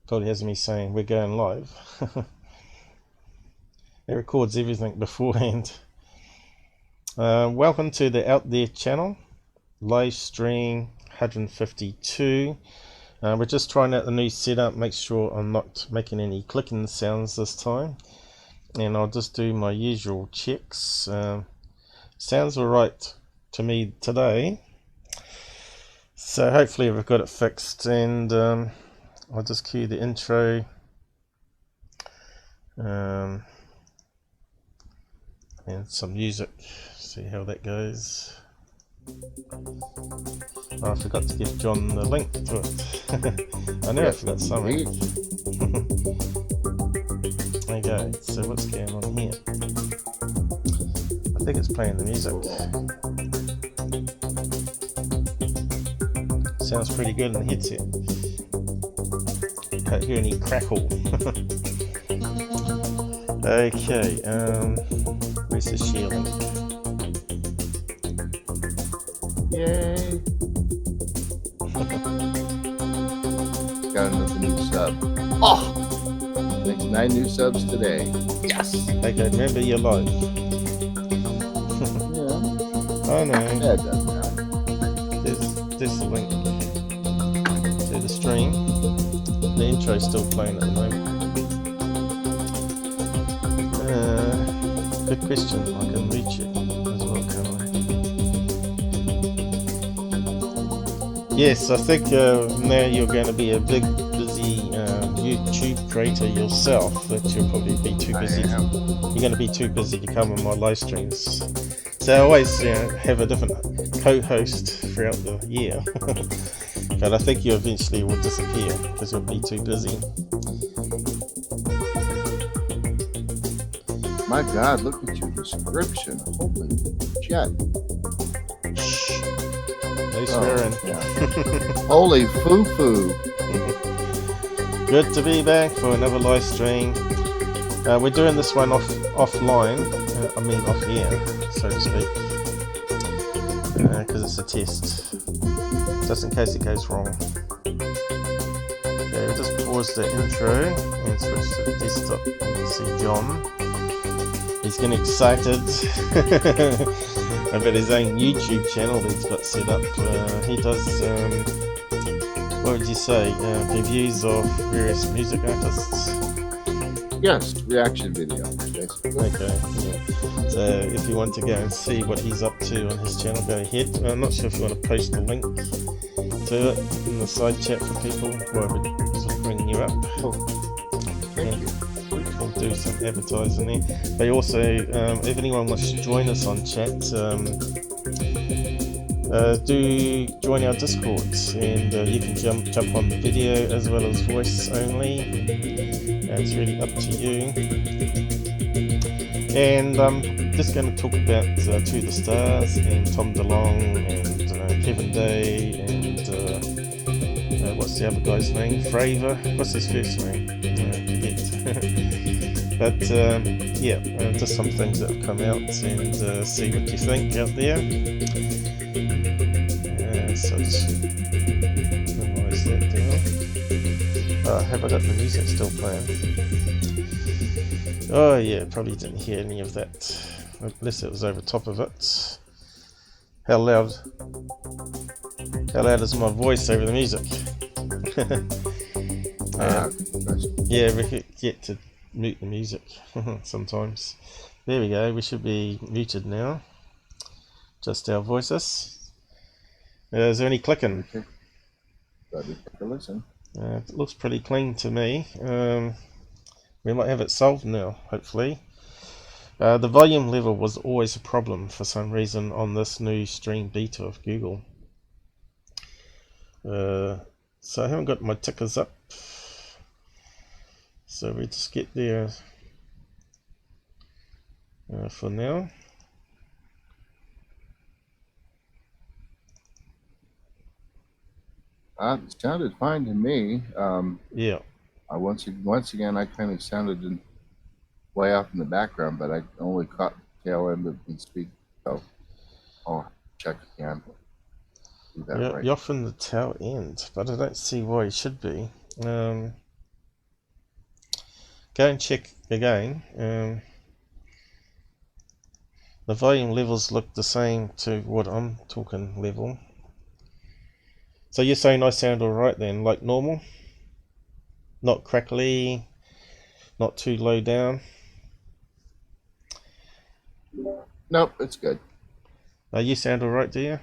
Probably has me saying we're going live. It records everything beforehand. Welcome to the Out There channel, live stream 152. We're just trying out the new setup, make sure I'm not making any clicking sounds this time. And I'll just do my usual checks. Sounds alright to me today. So hopefully we've got it fixed, and I'll just cue the intro. And some music, see how that goes. Oh, I forgot to give John the link to it. I know I forgot something. Okay, so what's going on here? I think it's playing the music. Sounds pretty good in the headset. Can't hear any crackle. Okay, where's the share link? Yay! Got another new sub. Oh! Makes 9 new subs today. Yes! Okay, remember you're live. Yeah. Oh no. Yeah, it does now. There's the link to the stream. The intro's still playing at the moment. Good question. I can reach it as well, can't I? Yes, I think now you're going to be a big, busy YouTube creator yourself. That you'll probably be too busy. You're going to be too busy to come on my live streams. So I always have a different co-host throughout the year. But I think you eventually will disappear because you'll be too busy. My God, look at your description. Holy shit. No swearing. Oh, yeah. Holy foo-foo. Good to be back for another live stream. We're doing this one offline, I mean off air, so to speak, because it's a test, just in case it goes wrong. Okay, we'll just pause the intro and switch to the desktop. You can see John. He's getting excited about his own YouTube channel that he's got set up. He does, what would you say, reviews of various music artists? Yes, reaction video, basically. Okay, yeah. So if you want to go and see what he's up to on his channel, go ahead. I'm not sure if you want to post a link to it in the side chat for people while we're sort of bringing you up. Oh, thank you. We'll do some advertising there. But also, if anyone wants to join us on chat, do join our Discord, and you can jump on the video as well as voice only. It's really up to you. And I'm just going to talk about To the Stars and Tom DeLonge and Kevin Day and what's the other guy's name? Fravor. What's his first name? Forget. But yeah, just some things that have come out, and see what you think out there. So just minimize that down. Have I got the music still playing? Oh yeah, probably didn't hear any of that, unless it was over top of it. How loud is my voice over the music? Yeah, we get to mute the music sometimes. There we go, we should be muted now. Just our voices. Is there any clicking? Listen. It looks pretty clean to me. We might have it solved now, hopefully. The volume level was always a problem for some reason on this new stream beta of Google. So I haven't got my tickers up. So we just get there for now. It sounded fine to me. Yeah. Once again, I kind of sounded way off in the background, but I only caught the tail end of the speak. So I'll check again. You're off in the tail end, but I don't see why you should be. go and check again. The volume levels look the same to what I'm talking level. So you're saying I sound alright then, like normal? Not crackly, not too low down? Nope, it's good. You sound alright, do you?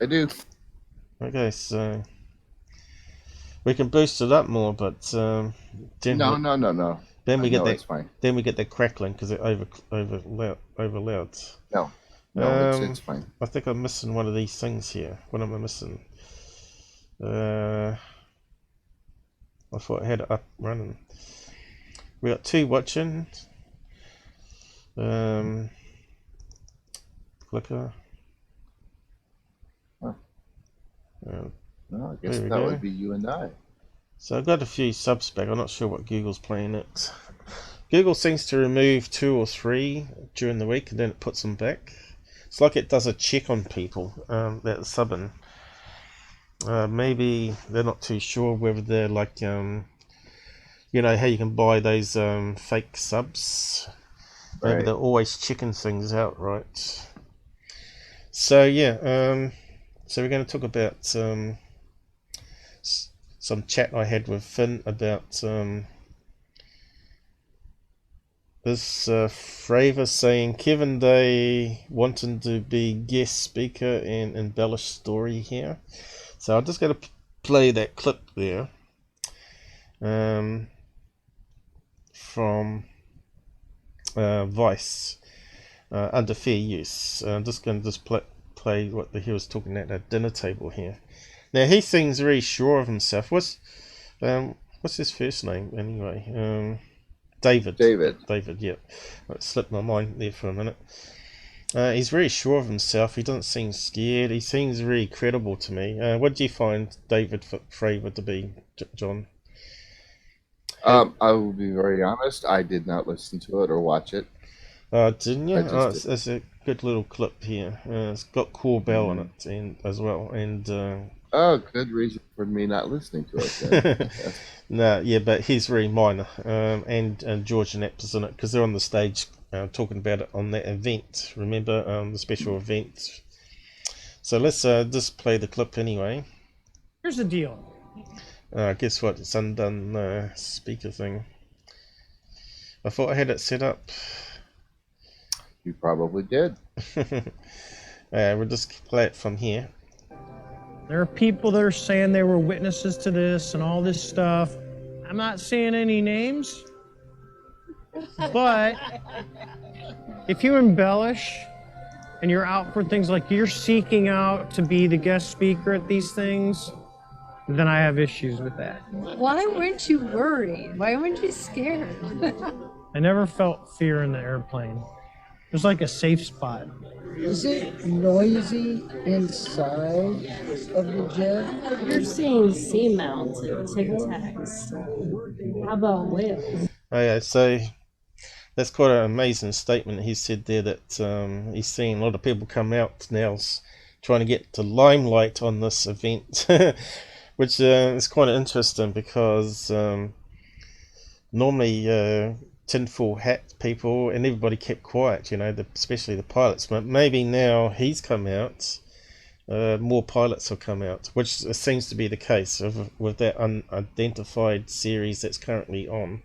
I do. Okay, so we can boost it up more, but then No. Then we get No, that. it's fine. Then we get that crackling because it over loud. No, it's fine. I think I'm missing one of these things here. What am I missing? I thought I had it up running. We got 2 watching. Clicker. Huh. No, I guess there we that go. would be you and I. So I've got a few subs back. I'm not sure what Google's playing next. Google seems to remove 2 or 3 during the week and then it puts them back. It's like it does a check on people that subbing. Maybe they're not too sure whether they're like, you know how you can buy those fake subs. Maybe Right. they're always checking things out, right? So yeah, so we're going to talk about some chat I had with Finn about this Fravor saying Kevin Day wanting to be guest speaker and embellish story here. So I'm just going to play that clip there from Vice under fair use. I'm just going to play what he was talking at a dinner table here. Now he seems very sure of himself. What's his first name anyway? David. David, yeah. It slipped my mind there for a minute. He's very sure of himself. He doesn't seem scared. He seems very credible to me. What do you find David Fravor to be, John? I will be very honest. I did not listen to it or watch it. Didn't you? It's a good little clip here. It's got Corbell in it and as well. And good reason for me not listening to it. No, yeah, but he's very minor. And George and Apps in it because they're on the stage talking about it on that event. Remember the special event. So let's just play the clip anyway. Here's the deal. Guess what? It's undone speaker thing. I thought I had it set up. You probably did. We'll just play it from here. There are people that are saying they were witnesses to this and all this stuff. I'm not saying any names, but if you embellish and you're out for things like you're seeking out to be the guest speaker at these things, then I have issues with that. Why weren't you worried? Why weren't you scared? I never felt fear in the airplane. It was like a safe spot. Is it noisy inside of the jet? You're seeing seamounts and Tic Tacs. How about whales? Oh yeah, so that's quite an amazing statement he said there that he's seeing a lot of people come out now trying to get the limelight on this event, which is quite interesting because normally tinfoil hat people and everybody kept quiet, you know, especially the pilots. But maybe now he's come out, more pilots will come out, which seems to be the case with that unidentified series that's currently on.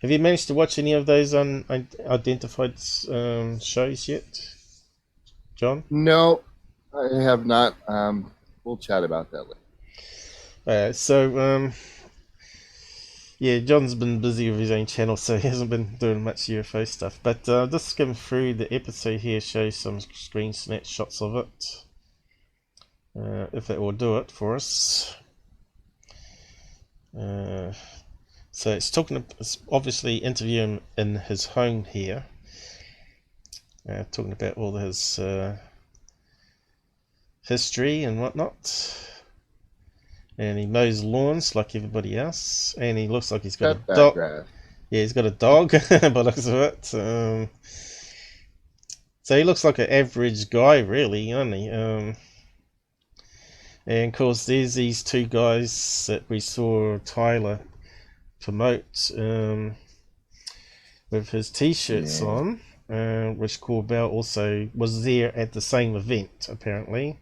Have you managed to watch any of those unidentified shows yet, John? No, I have not. We'll chat about that later. Yeah, John's been busy with his own channel, so he hasn't been doing much UFO stuff. But just skim through the episode here, shows some screen snapshots of it. If that will do it for us. So it's obviously interviewing in his home here. Talking about all his history and whatnot. And he mows lawns like everybody else. And he looks like he's got a dog. Yeah, he's got a dog by the looks of it. So he looks like an average guy, really, doesn't he? And of course, there's these 2 guys that we saw, Tyler promote with his t-shirts on, which Corbell also was there at the same event apparently,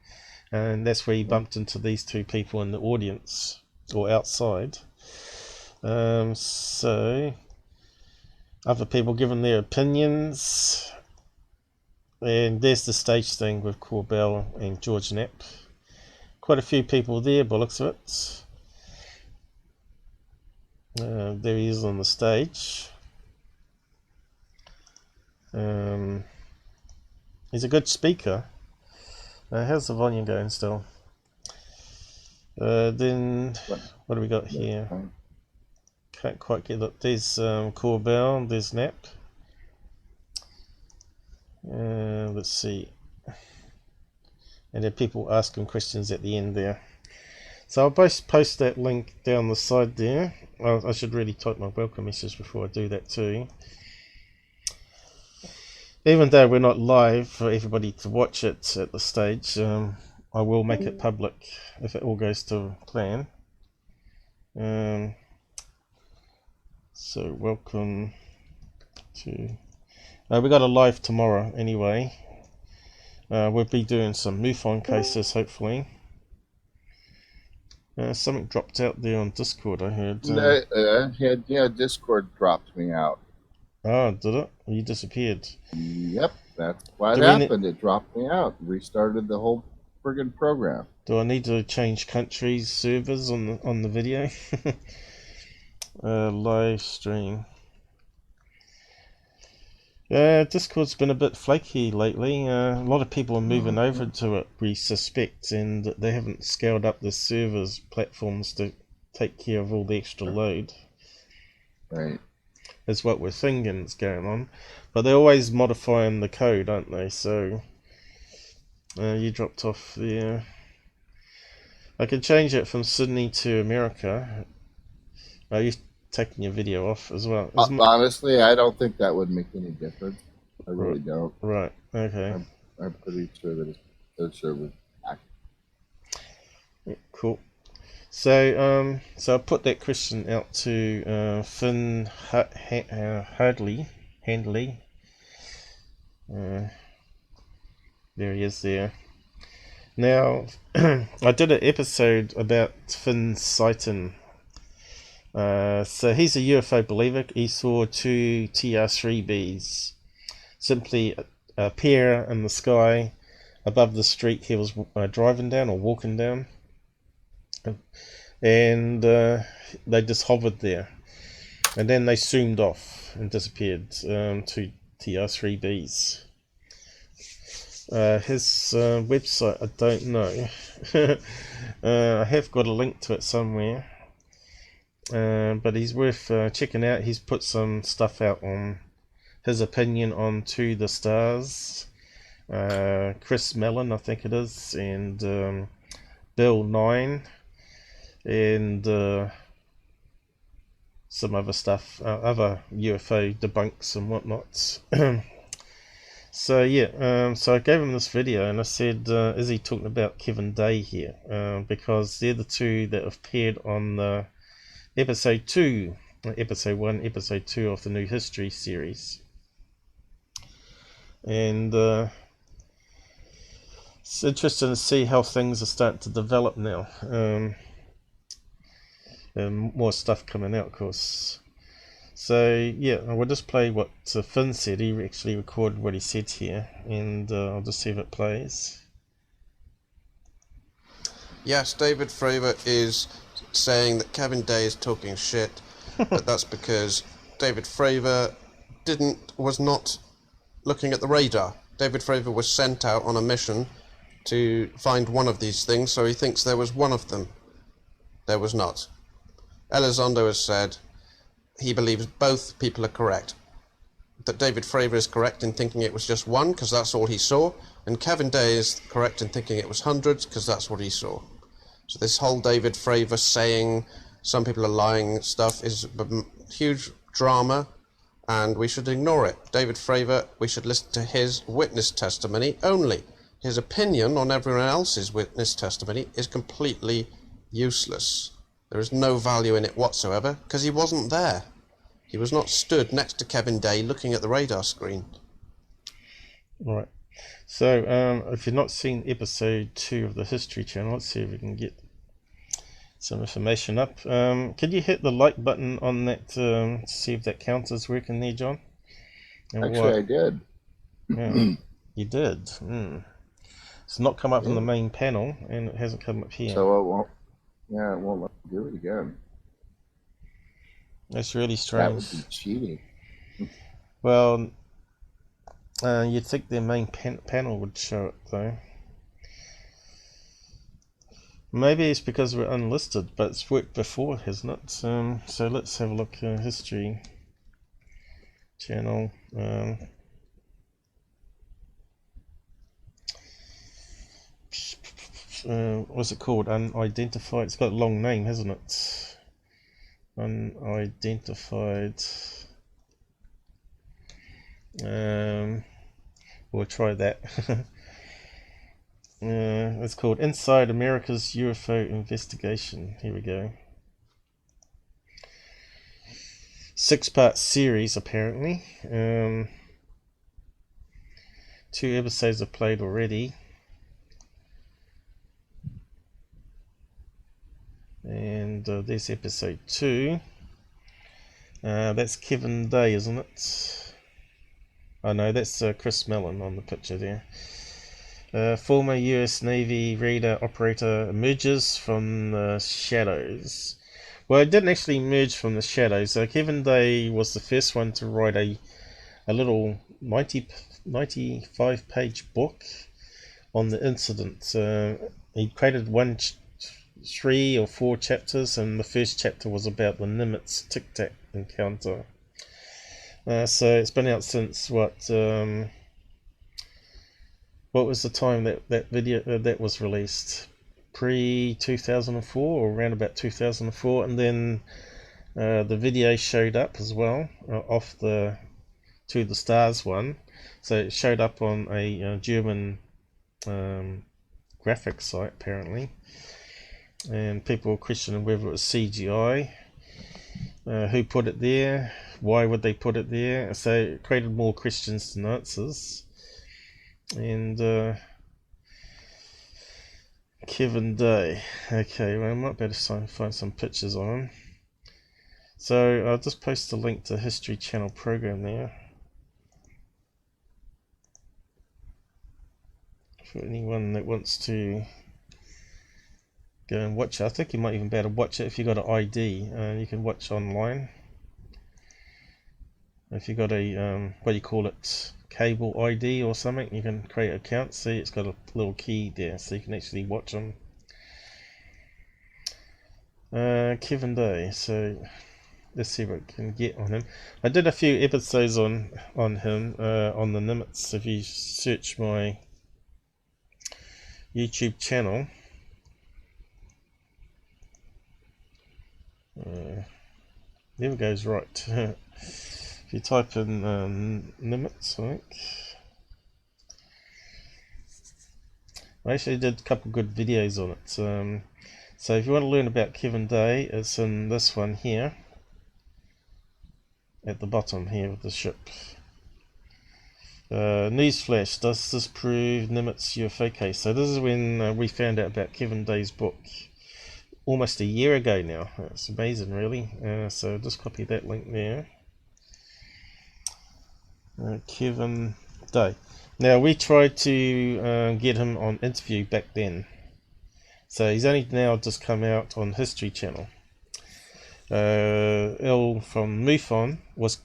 and that's where he bumped into these two people in the audience or outside. So other people giving their opinions, and there's the stage thing with Corbell and George Knapp. Quite a few people there by the looks of it. There he is on the stage. He's a good speaker. How's the volume going still? Then what do we got here? Can't quite get it. There's Corbell, there's Knapp. Let's see. And there are people asking questions at the end there. So I'll both post that link down the side there. I should really type my welcome message before I do that too. Even though we're not live for everybody to watch it at the stage, I will make it public if it all goes to plan. So welcome to... we got a live tomorrow anyway. We'll be doing some MUFON cases hopefully. Something dropped out there on Discord, I heard. Yeah, Discord dropped me out. Oh, did it? You disappeared. Yep, that's what happened. It dropped me out. Restarted the whole friggin' program. Do I need to change countries servers on the video? Live stream. Discord's been a bit flaky lately. A lot of people are moving over to it, we suspect, and they haven't scaled up the servers platforms to take care of all the extra load. Right. Is what we're thinking is going on. But they're always modifying the code, aren't they? So you dropped off there. I can change it from Sydney to America. Are you taking your video off as well? Honestly, I don't think that would make any difference. I really don't. Right, okay. I'm pretty sure that it's server back. Cool. So I put that question out to Fin Handley. There he is there. Now, I did an episode about Finn's sighting. So he's a UFO believer. He saw two TR-3Bs simply appear in the sky above the street he was driving down or walking down. And they just hovered there, and then they zoomed off and disappeared. Two TR-3Bs. His website, I don't know. I have got a link to it somewhere, but he's worth checking out. He's put some stuff out on his opinion on To the Stars. Chris Mellon, I think it is, and Bill 9. And some other stuff, other UFO debunks and whatnot. So yeah, so I gave him this video and I said, is he talking about Kevin Day here? Because they're the two that appeared on episode 2, episode 1, episode 2 of the New History series. And it's interesting to see how things are starting to develop now. More stuff coming out, of course. So yeah, we'll just play what Finn said. He actually recorded what he said here, and I'll just see if it plays. Yes, David Fravor is saying that Kevin Day is talking shit, but that's because David Fravor was not looking at the radar. David Fravor was sent out on a mission to find one of these things, so he thinks there was one of them. There was not. Elizondo has said he believes both people are correct. That David Fravor is correct in thinking it was just one, because that's all he saw, and Kevin Day is correct in thinking it was hundreds, because that's what he saw. So this whole David Fravor saying some people are lying stuff is a huge drama, and we should ignore it. David Fravor, we should listen to his witness testimony only. His opinion on everyone else's witness testimony is completely useless. There is no value in it whatsoever because he wasn't there. He was not stood next to Kevin Day looking at the radar screen. Right. So, if you've not seen episode 2 of the History Channel, let's see if we can get some information up. Could you hit the like button on that to see if that counter's working there, John? And Actually, I did. Yeah, you did. It's not come up Yeah. on the main panel, and it hasn't come up here. So it won't. Yeah, it won't let me do it again. That's really That strange. would be cheating. Well, you'd think their main panel would show it, though. Maybe it's because we're unlisted, but it's worked before, hasn't it? So let's have a look. History Channel. What's it called? Unidentified. It's got a long name, hasn't it? Unidentified. We'll try that. It's called Inside America's UFO Investigation. Here we go. 6-part series, apparently. 2 episodes are played already. And there's episode 2. That's Kevin Day, isn't it? Oh no, that's Chris Mellon on the picture there. Former US Navy radar operator emerges from the shadows. Well, it didn't actually emerge from the shadows. Kevin Day was the first one to write a little 95-page book on the incident. He created 3 or 4 chapters, and the first chapter was about the Nimitz Tic Tac encounter. So it's been out since what was the time that video that was released? Pre-2004 or around about 2004, and then the video showed up as well off the To the Stars one. So it showed up on a German graphic site apparently, and people were questioning whether it was CGI, who put it there, why would they put it there. So it created more questions than answers. And Kevin Day. Okay, well, I might better find some pictures on him. So I'll just post a link to History Channel program there for anyone that wants to go and watch it. I think you might even be able to watch it if you've got an ID. You can watch online. If you've got a, what do you call it, cable ID or something, you can create an account. See, it's got a little key there, so you can actually watch them. Kevin Day, so let's see what we can get on him. I did a few episodes on him, on the Nimitz. If you search my YouTube channel, never goes right. If you type in Nimitz, I think. I actually did a couple good videos on it. So if you want to learn about Kevin Day, it's in this one here, at the bottom here with the ship. Newsflash, does this prove Nimitz UFO case? So this is when we found out about Kevin Day's book. Almost a year ago now. It's amazing, really. So just copy that link there. Kevin Day. Now we tried to get him on interview back then. So he's only now just come out on History Channel. Earl from MUFON was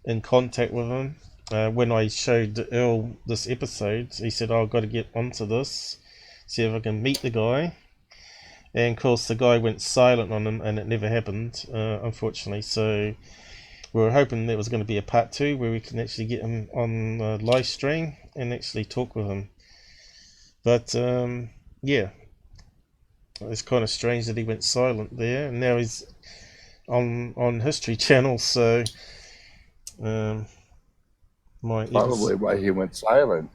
in contact with him. When I showed Earl this episode, he said, I've got to get onto this, see if I can meet the guy. And of course the guy went silent on him, and it never happened, unfortunately. So we were hoping there was going to be a part 2 where we can actually get him on live stream and actually talk with him. But yeah, it's kind of strange that he went silent there, and now he's on History Channel. So Probably why he went silent.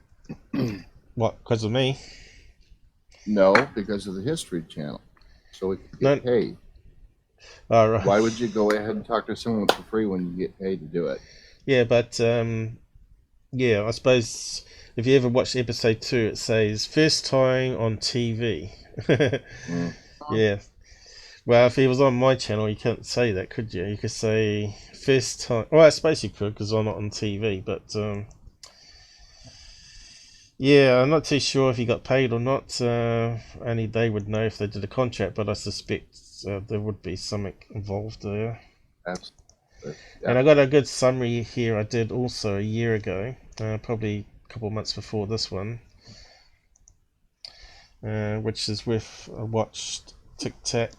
What, because of me? No, because of the History Channel. So he could get paid. All right. Why would you go ahead and talk to someone for free when you get paid to do it? Yeah, but yeah, I suppose if you ever watch episode 2, it says first time on TV. Yeah. Well, if he was on my channel, you couldn't say that, could you? You could say first time. Well, I suppose you could because I'm not on TV, but yeah, I'm not too sure if he got paid or not. Only they would know if they did a contract, but I suspect there would be something involved there. Absolutely. And Yeah. I got a good summary here I did also a year ago, probably a couple of months before this one, which is with I watched Tic Tac.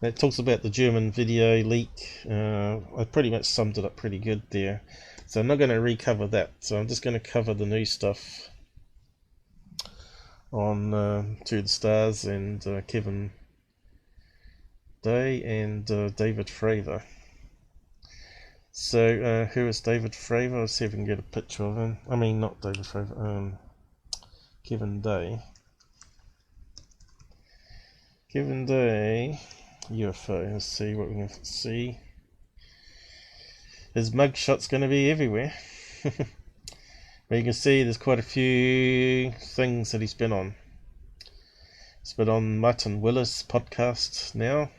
It talks about the German video leak. I pretty much summed it up pretty good there. So I'm not going to recover that. So I'm just going to cover the new stuff on To the Stars and Kevin Day and David Fravor. So who is David Fravor? Let's see if we can get a picture of him. I mean, not David Fravor. Kevin Day. Kevin Day. UFO. Let's see what we can see. His mugshot's going to be everywhere. But you can see there's quite a few things that he's been on. He's been on Martin Willis' podcast now.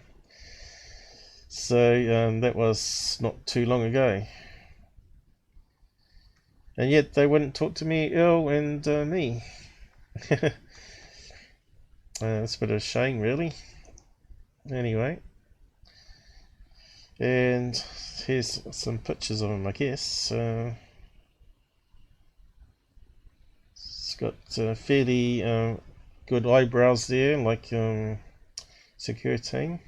So that was not too long ago. And yet they wouldn't talk to me, Earl and me. It's a bit of a shame, really. Anyway. And here's some pictures of him, I guess. It's got fairly good eyebrows there, like security.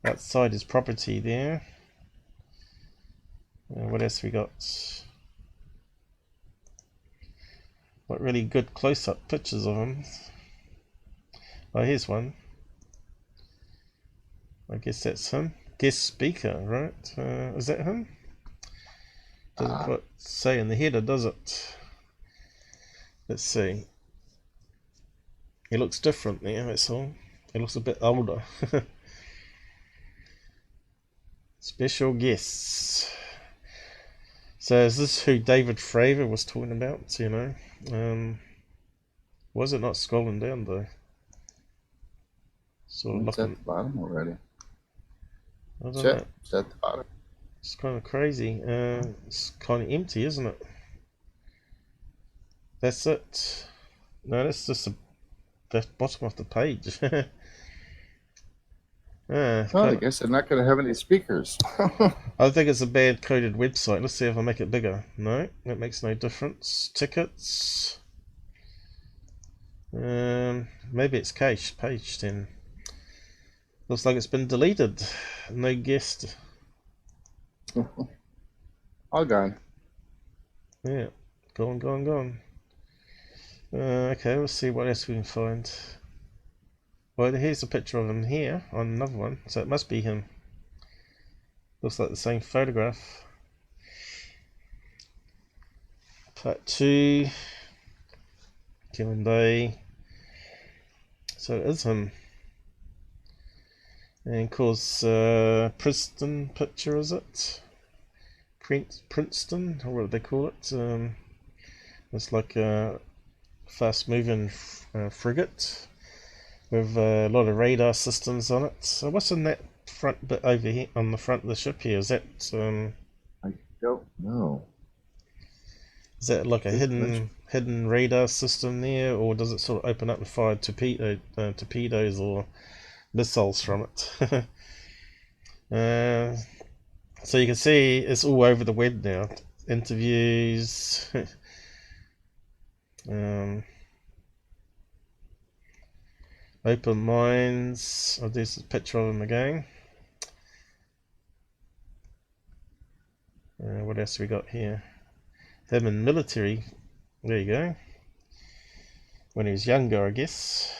Outside his property there. What else we got? What really good close-up pictures of him. Oh, here's one. I guess that's him. Guest speaker, right? Is that him? Doesn't quite say in the header, does it? Let's see. He looks different there, that's all. He looks a bit older. Special guests. So is this who David Fravor was talking about, you know? Was it not scrolling down though? Sort of It's looking. at the bottom already. I don't know. It's at the bottom. It's kind of crazy. It's kind of empty, isn't it? That's it. No, that's just the bottom of the page. Well, I guess they're not going to have any speakers. I think it's a bad coded website. Let's see if I make it bigger. No, that makes no difference. Tickets. Maybe it's cached page then. Looks like it's been deleted. No guest. All gone. Yeah, gone. Okay, let's see what else we can find. Well, here's a picture of him here on another one, so it must be him. Looks like the same photograph. Part 2. Kevin Day. So it is him. And of course, Princeton picture, is it? Princeton, or what do they call it? It's like a fast-moving frigate with a lot of radar systems on it. So what's in that front bit over here on the front of the ship here? Is that I don't know. is that like a hidden radar system there, or does it sort of open up and fire torpedoes or missiles from it? So you can see it's all over the web now. Interviews. Open Minds. Oh, there's a picture of him again. What else we got here? Him in military. There you go. When he was younger, I guess.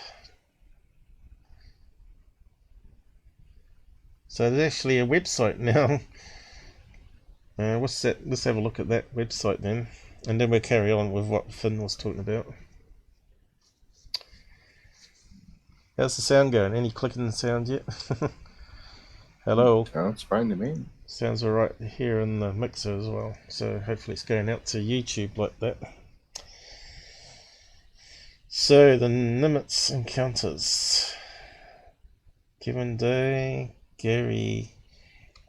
So there's actually a website now. What's that? Let's have a look at that website then. And then we'll carry on with what Finn was talking about. How's the sound going? Any clicking sound yet? Hello. Sounds fine to me. Sounds alright here in the mixer as well. So hopefully it's going out to YouTube like that. So the Nimitz encounters. Kevin Day, Gary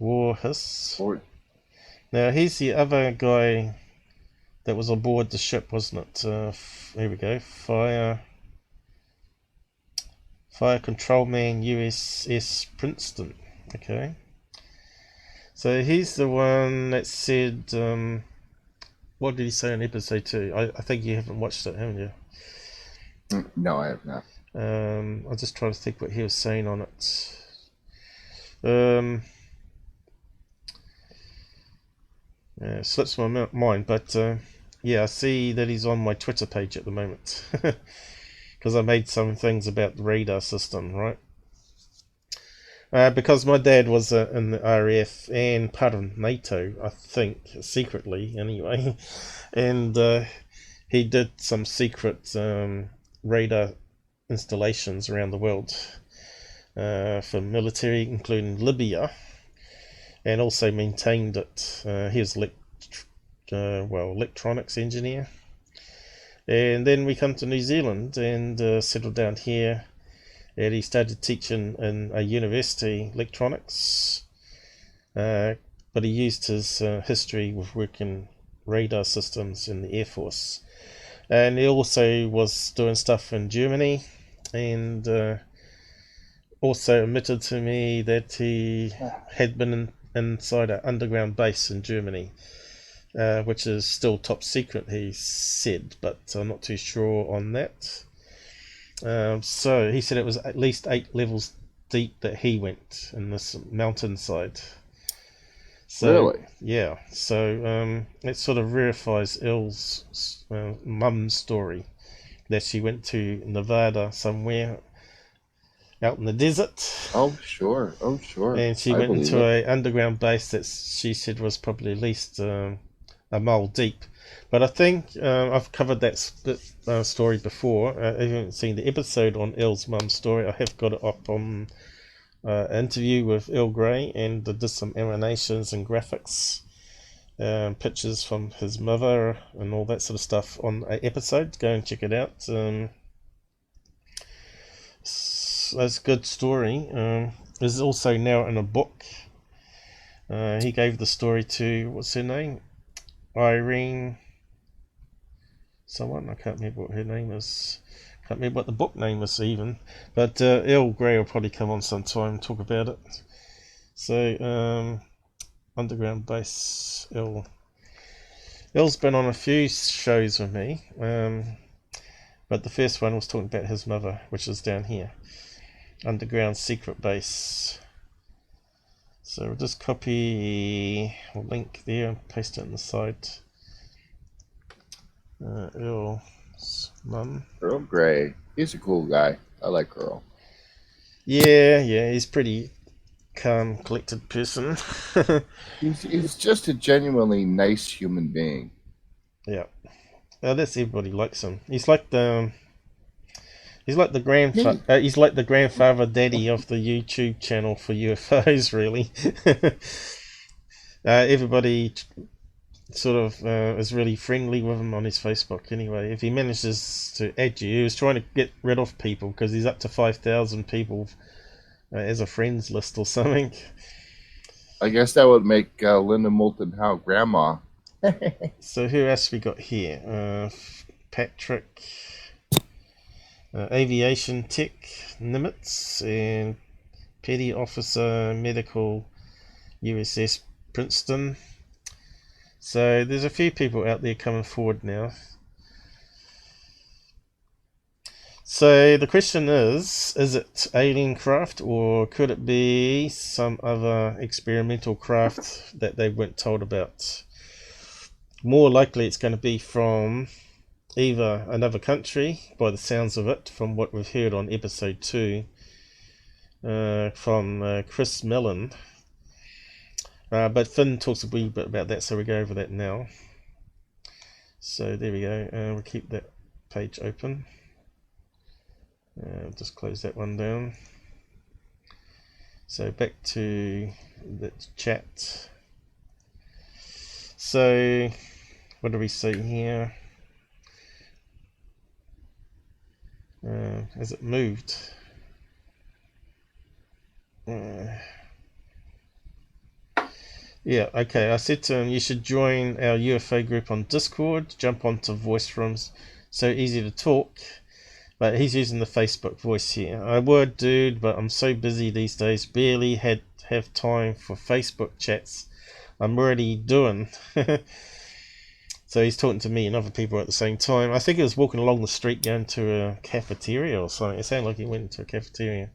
Warhus. Now he's the other guy that was aboard the ship, wasn't it? Here we go. Fire Control Man USS Princeton. Okay. So he's the one that said, what did he say in episode 2? I think you haven't watched it, haven't you? No, I have not. I'll just try to think what he was saying on it. Yeah, it slips my mind, but yeah, I see that he's on my Twitter page at the moment. Because I made some things about the radar system, right? Because my dad was in the RAF and part of NATO, I think, secretly anyway. And he did some secret radar installations around the world for military, including Libya, and also maintained it. He was electronics engineer. And then we come to New Zealand and settled down here, and he started teaching in a university electronics, but he used his history with working radar systems in the Air Force. And he also was doing stuff in Germany, and also admitted to me that he had been inside an underground base in Germany, which is still top secret, he said, but I'm not too sure on that. So he said it was at least 8 levels deep that he went in this mountainside. So, really? Yeah, so it sort of verifies Il's mum's story, that she went to Nevada somewhere out in the desert. Oh, sure. And she went into an underground base that she said was probably at least a mile deep. But I think I've covered that story before. I haven't seen the episode on Il's mum's story. I have got it up on an interview with Il Gray, and did some animations and graphics, pictures from his mother and all that sort of stuff on an episode. Go and check it out. That's a good story. It's also now in a book. He gave the story to, what's her name? Irene someone. I can't remember what her name is. Can't remember what the book name is even. But Il Gray will probably come on sometime and talk about it. So, Underground Base, Il. Il's been on a few shows with me. But the first one was talking about his mother, which is down here. Underground Secret Base. So we'll just copy a link there and paste it on the side. Il's mum. Earl Grey. He's a cool guy. I like Earl. Yeah, he's pretty calm, collected person. He's just a genuinely nice human being. Yeah. That's everybody likes him. He's like the grandfather. He's like the grandfather daddy of the YouTube channel for UFOs, really. Everybody sort of is really friendly with him on his Facebook. Anyway, if he manages to add you, he was trying to get rid of people because he's up to 5,000 people as a friends list or something. I guess that would make Linda Moulton Howe grandma. So who else we got here? Patrick. Aviation Tech Nimitz, and Petty Officer Medical USS Princeton. So there's a few people out there coming forward now. So the question is it alien craft, or could it be some other experimental craft that they weren't told about? More likely it's going to be from either another country, by the sounds of it, from what we've heard on episode 2 from Chris Mellon. But Finn talks a wee bit about that, so we go over that now. So there we go. We'll keep that page open. Just close that one down. So back to the chat. So what do we see here? Has it moved? Yeah, okay. I said to him, you should join our UFO group on Discord, jump onto voice rooms, so easy to talk. But he's using the Facebook voice here. I would, dude, but I'm so busy these days, barely have time for Facebook chats. I'm already doing. So he's talking to me and other people at the same time. I think he was walking along the street going to a cafeteria or something. It sounded like he went into a cafeteria.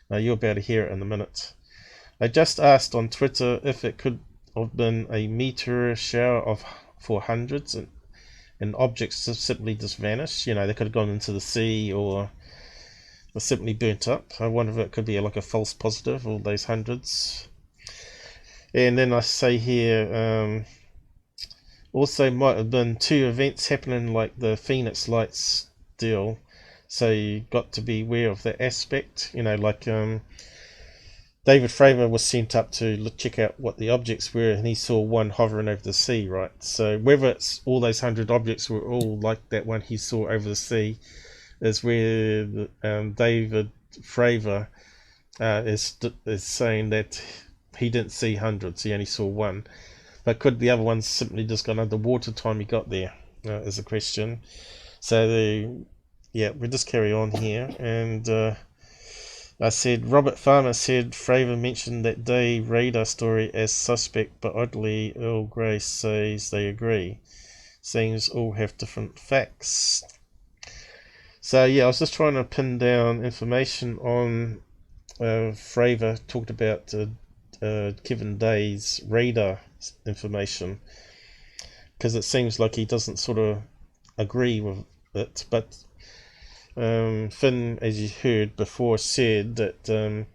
You'll be able to hear it in a minute. I just asked on Twitter if it could have been a meteor shower for hundreds and objects just simply just vanished. You know, they could have gone into the sea or simply burnt up. I wonder if it could be like a false positive, all those hundreds. And then I say here, also might have been two events happening like the Phoenix Lights deal. So you got to be aware of that aspect. You know, like David Fravor was sent up to check out what the objects were, and he saw one hovering over the sea, right? So whether it's all those 100 objects were all like that one he saw over the sea is where David Fravor is saying that he didn't see hundreds, he only saw one. But could the other ones simply just gone underwater time he got there, is the question. So yeah, we'll just carry on here. And I said, Robert Farmer said Fravor mentioned that day radar story as suspect, but oddly Earl Grey says they agree. Seems all have different facts. So yeah, I was just trying to pin down information on Fravor talked about Kevin Day's radar information, because it seems like he doesn't sort of agree with it, but Finn, as you heard before, said that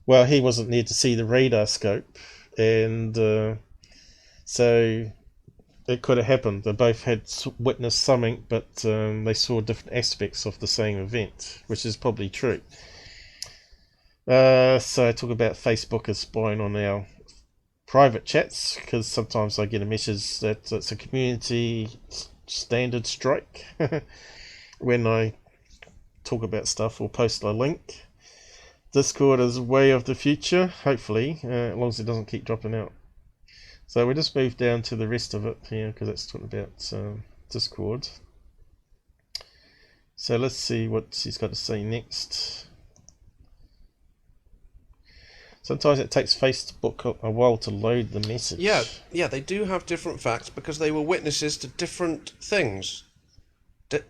well, he wasn't there to see the radar scope, and so it could have happened. They both had witnessed something, but they saw different aspects of the same event, which is probably true. So I talk about Facebook as spying on our private chats, because sometimes I get a message that it's a community standard strike when I talk about stuff or post a link. Discord is way of the future, hopefully, as long as it doesn't keep dropping out. So we'll just move down to the rest of it here, because it's talking about Discord. So let's see what he's got to say next. Sometimes it takes Facebook a while to load the message. Yeah, they do have different facts because they were witnesses to different things.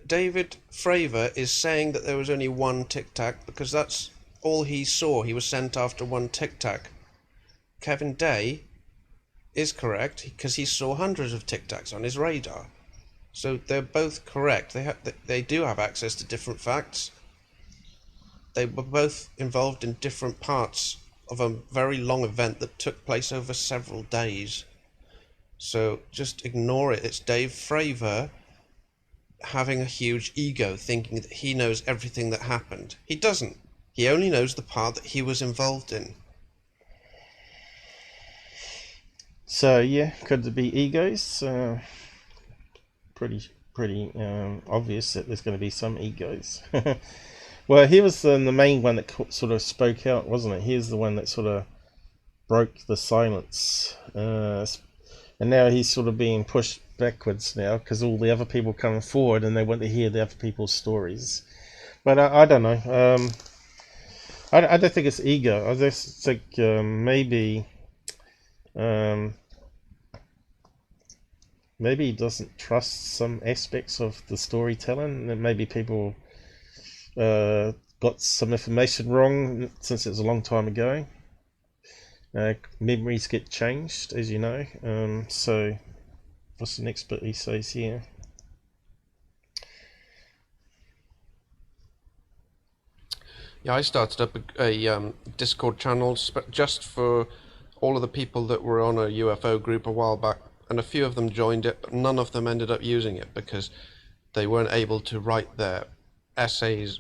David Fravor is saying that there was only one Tic Tac because that's all he saw. He was sent after one Tic Tac. Kevin Day is correct because he saw hundreds of Tic Tacs on his radar. So they're both correct. They do have access to different facts. They were both involved in different parts of a very long event that took place over several days. So just ignore it. It's Dave Fravor having a huge ego, thinking that he knows everything that happened. He doesn't. He only knows the part that he was involved in. So yeah, could there be egos? Pretty obvious that there's going to be some egos. Well, he was the main one that sort of spoke out, wasn't it? He was the one that sort of broke the silence. And now he's sort of being pushed backwards now because all the other people coming forward and they want to hear the other people's stories. But I don't know. I don't think it's ego. I just think maybe he doesn't trust some aspects of the storytelling. And maybe people got some information wrong since it was a long time ago. Memories get changed, as you know. So what's the next bit he says here? Yeah, I started up a Discord channel just for all of the people that were on a UFO group a while back, and a few of them joined it, but none of them ended up using it because they weren't able to write their essays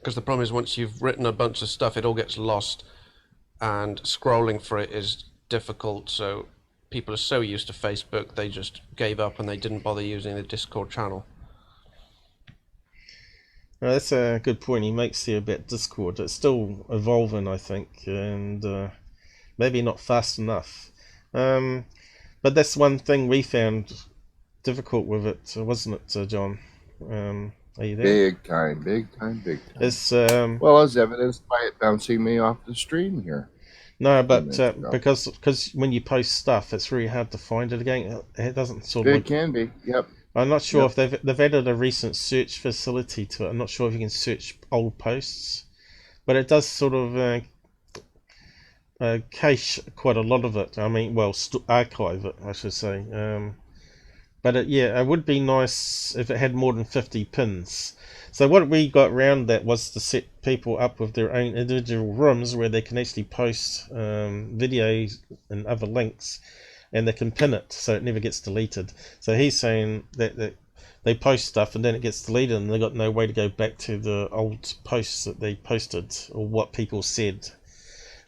Because the problem is once you've written a bunch of stuff, it all gets lost, and scrolling for it is difficult. So people are so used to Facebook, they just gave up and they didn't bother using the Discord channel. Well, that's a good point he makes here about Discord. It's still evolving, I think, and maybe not fast enough. But that's one thing we found difficult with it, wasn't it, John? Are you there? Big time, big time, big time. It's well, as evidenced by it bouncing me off the stream here. no, but because when you post stuff, it's really hard to find it again. It doesn't sort of. It can be. Yep. I'm not sure if they've added a recent search facility to it. I'm not sure if you can search old posts, but it does sort of cache quite a lot of it. I mean, well, archive it, I should say. But it would be nice if it had more than 50 pins. So what we got around that was to set people up with their own individual rooms where they can actually post videos and other links, and they can pin it so it never gets deleted. So he's saying that they post stuff and then it gets deleted and they got no way to go back to the old posts that they posted or what people said.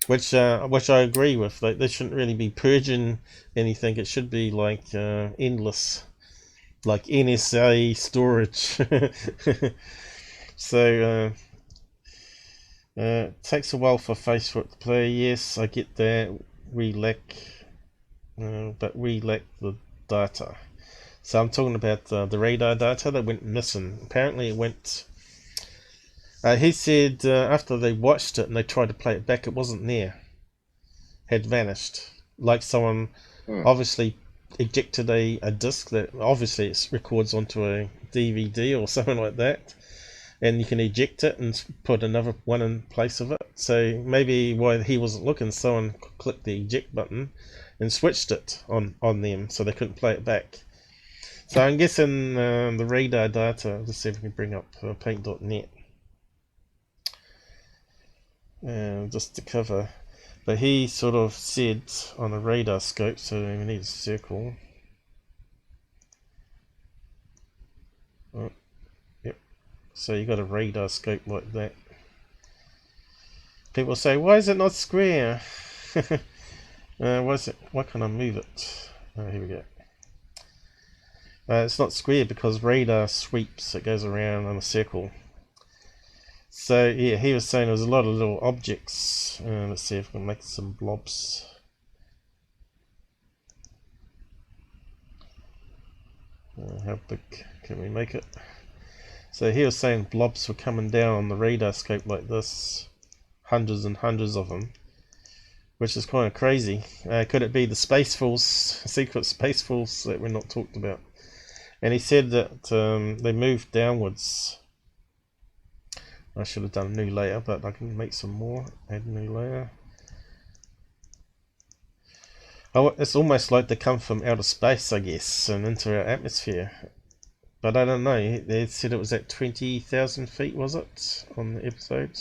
Which I agree with. Like, they shouldn't really be purging anything. It should be like endless, like NSA storage. So it takes a while for Facebook to play. Yes, I get that. We lack, but we lack the data. So I'm talking about the radar data that went missing. Apparently, it went. He said after they watched it and they tried to play it back, it wasn't there. Had vanished. Like someone obviously ejected a disc that obviously it records onto a DVD or something like that. And you can eject it and put another one in place of it. So maybe while he wasn't looking, someone clicked the eject button and switched it on them so they couldn't play it back. So I'm guessing the radar data, let's see if we can bring up paint.net. Just to cover, but he sort of said on a radar scope, so we need a circle. Oh, yep. So you got a radar scope like that. People say, why is it not square? Why can't I move it? Oh, here we go. It's not square because radar sweeps, it goes around in a circle. So yeah, he was saying there was a lot of little objects. Let's see if we can make some blobs. How big can we make it? So he was saying blobs were coming down on the radar scope like this, hundreds and hundreds of them, which is kind of crazy. Could it be the Space Force, secret Space Force that we're not talked about? And he said that they moved downwards. I should have done a new layer, but I can make some more. Add a new layer. Oh, it's almost like they come from outer space, I guess, and into our atmosphere. But I don't know. They said it was at 20,000 feet, was it, on the episode?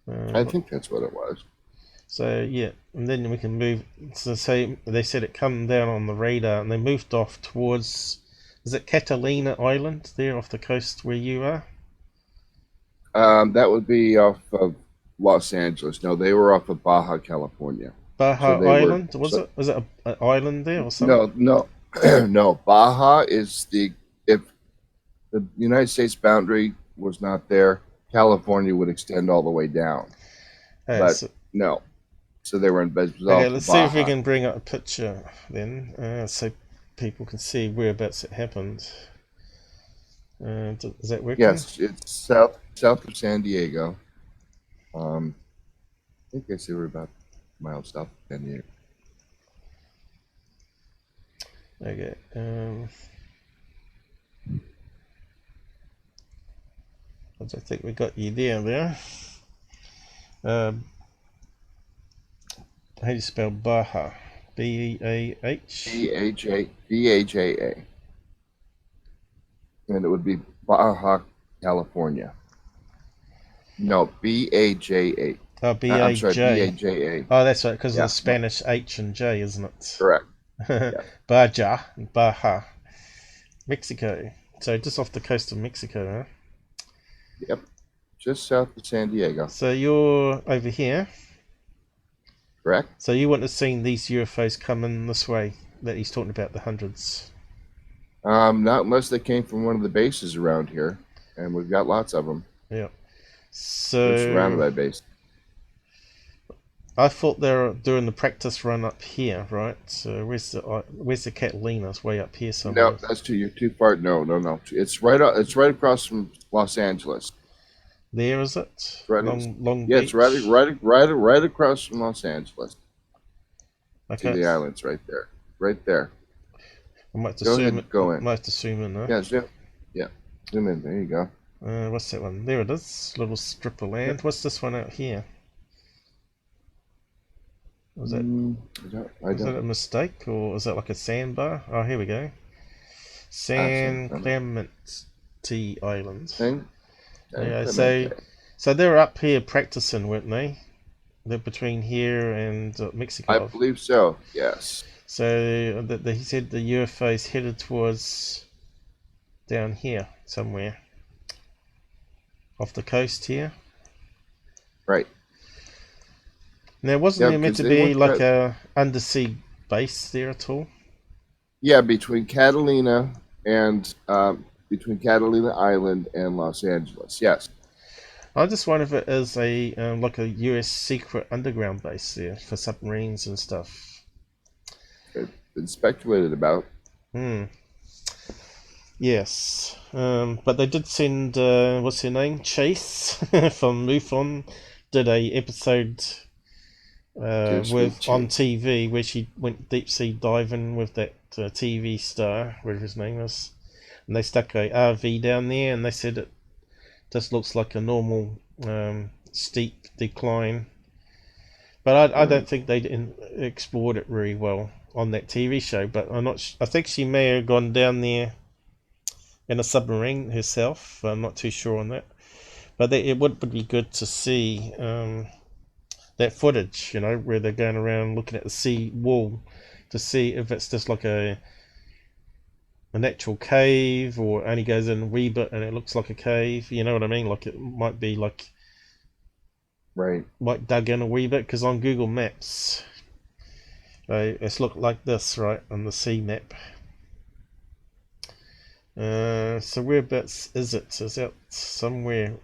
I think that's what it was. So yeah, and then we can move. So say they said it come down on the radar, and they moved off towards. Is it Catalina Island there off the coast where you are? That would be off of Los Angeles. No, they were off of Baja, California. Baja Island? Was it an island there or something? No, no. Baja is if the United States boundary was not there, California would extend all the way down. But no. So they were in okay, let's see if we can bring up a picture then, so people can see whereabouts it happened. Is that working? Yes, it's south of San Diego. I think I say we're about a mile south of San Diego. Okay. I think we got you there. How do you spell Baja? B-E-A-H? B-A-J-A. And it would be Baja, California. No, B-A-J-A. Oh, B-A-J. I'm sorry, B-A-J-A. Oh, that's right, because of the Spanish H and J, isn't it? Correct. Yeah. Baja, Mexico. So just off the coast of Mexico, huh? Yep. just south of San Diego. So you're over here. Correct? So you wouldn't have seen these UFOs coming this way that he's talking about, the hundreds. Not unless they came from one of the bases around here, and we've got lots of them. Yeah. So We're surrounded by bases. I thought they were doing the practice run up here, right? So where's the Catalina's way up here somewhere? No, you're too far. No. It's right across from Los Angeles. There is it? Right, Long yeah, Beach? it's right across from Los Angeles. Okay. To the islands right there. Right there. I might have to Go zoom ahead, in. go in. I might have to zoom in, huh? Yeah, zoom in. There you go. What's that one? There it is. Little strip of land. Yep. What's this one out here? Was that I a mistake, or is that like a sandbar? Oh, here we go. San Clemente Island. Yeah, so they were up here practicing, weren't they? They're between here and Mexico. I believe so. Yes. So he said the UFO is headed towards down here somewhere, off the coast here. Right. Now, wasn't there meant to be like a undersea base there at all? Yeah, between Catalina Island and Los Angeles. Yes. I just wonder if it is a like a US secret underground base there for submarines and stuff. It's been speculated about. Yes, but they did send what's her name, Chase from MUFON, did a episode on TV where she went deep sea diving with that TV star, whatever his name was, and they stuck a RV down there, and they said it just looks like a normal steep decline. But I don't think they explored it very well on that TV show. But I think she may have gone down there in a submarine herself. I'm not too sure on that. But it would be good to see that footage, you know, where they're going around looking at the sea wall to see if it's just like an actual cave, or only goes in a wee bit and it looks like a cave. You know what I mean? Like it might be like dug in a wee bit, because on Google Maps it's looked like this, right, on the sea map. So whereabouts is it? Is that somewhere?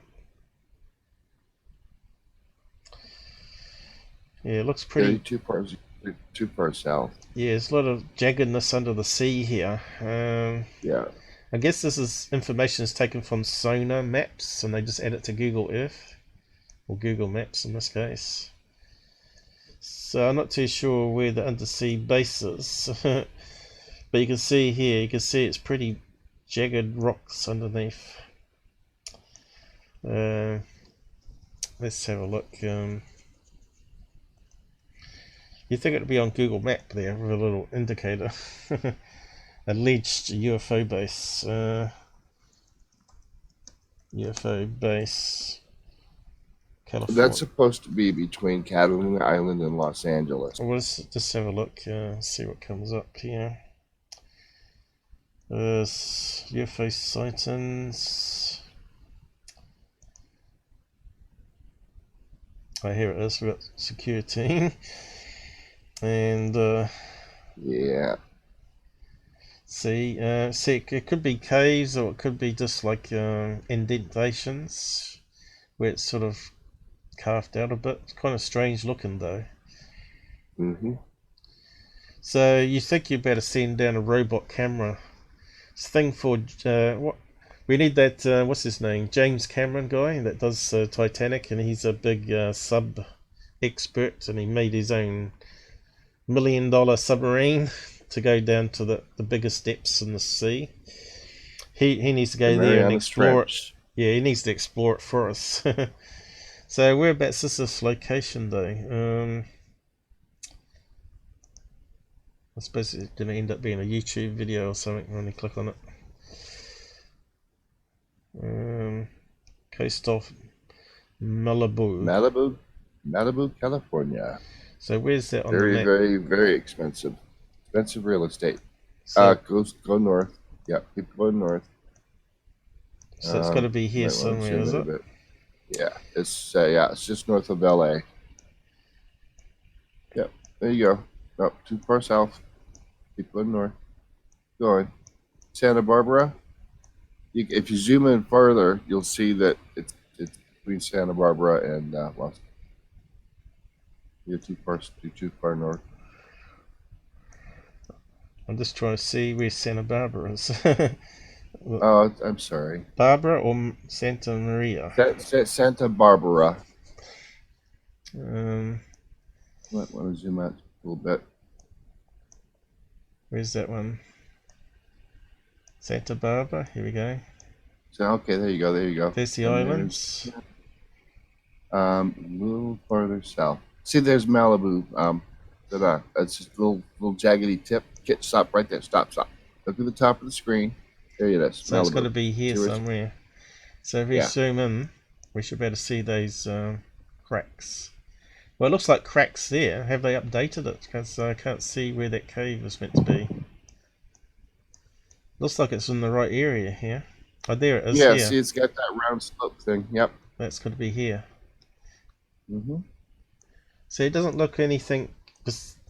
Yeah, it looks pretty. Too far south. Yeah, there's a lot of jaggedness under the sea here. Yeah. I guess this is information is taken from sonar maps, and they just add it to Google Earth, or Google Maps in this case. So I'm not too sure where the undersea base is, but you can see here. You can see it's pretty jagged rocks underneath. Let's have a look. You think it'd be on Google Map there with a little indicator. Alleged UFO base. UFO base. California. That's supposed to be between Catalina Island and Los Angeles. Well, let's just have a look, see what comes up here. UFO sightings. Oh, here it is. We've got security. And yeah. See, it could be caves, or it could be just like indentations where it's sort of carved out a bit. It's kind of strange looking though. So you think you better send down a robot camera? It's a thing for what we need that. What's his name? James Cameron guy that does Titanic, and he's a big sub expert, and he made his own $1 million submarine to go down to the biggest depths in the sea. He needs to go there and explore it. Yeah, he needs to explore it for us. So whereabouts is this location though? I suppose it's going to end up being a YouTube video or something when you click on it. Coast of Malibu, California. So where's that on the very, map? very, very expensive real estate. So, Go north. Yeah, keep going north. So it's got to be here somewhere, is it? Yeah, it's just north of LA. Yep, there you go. Oh, too far south. Keep going north. Going. Santa Barbara. If you zoom in further, you'll see that it's between Santa Barbara and Los. You're too far north. I'm just trying to see where Santa Barbara is. Oh, I'm sorry. Barbara or Santa Maria? Santa Barbara. Um, Might want to zoom out a little bit. Where's that one? Santa Barbara. Here we go. So okay, there you go. There you go. There's the And islands. A little farther south. See, there's Malibu. It's just a little jaggedy tip. Stop right there. Stop. Look at the top of the screen. There it is. So Malibu. it's got to be here somewhere. So if we zoom in, we should be able to see those cracks. Well, it looks like cracks there. Have they updated it? Because I can't see where that cave is meant to be. Looks like it's in the right area here. Oh, there it is. Yeah, here. see, it's got that round slope thing. Yep. That's got to be here. Mm-hmm. So it doesn't look anything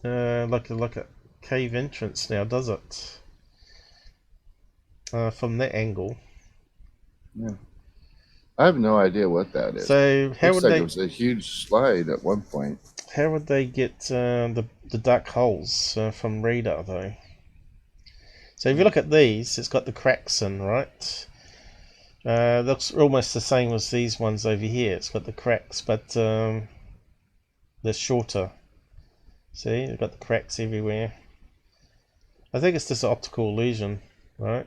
like a cave entrance now, does it? From that angle. Yeah. I have no idea what that is. So how Looks would like they? It was a huge slide at one point. How would they get the dark holes from radar though? So if you look at these, it's got the cracks in, right? Looks almost the same as these ones over here. It's got the cracks, but they're shorter. See, they've got the cracks everywhere. I think it's just an optical illusion, right?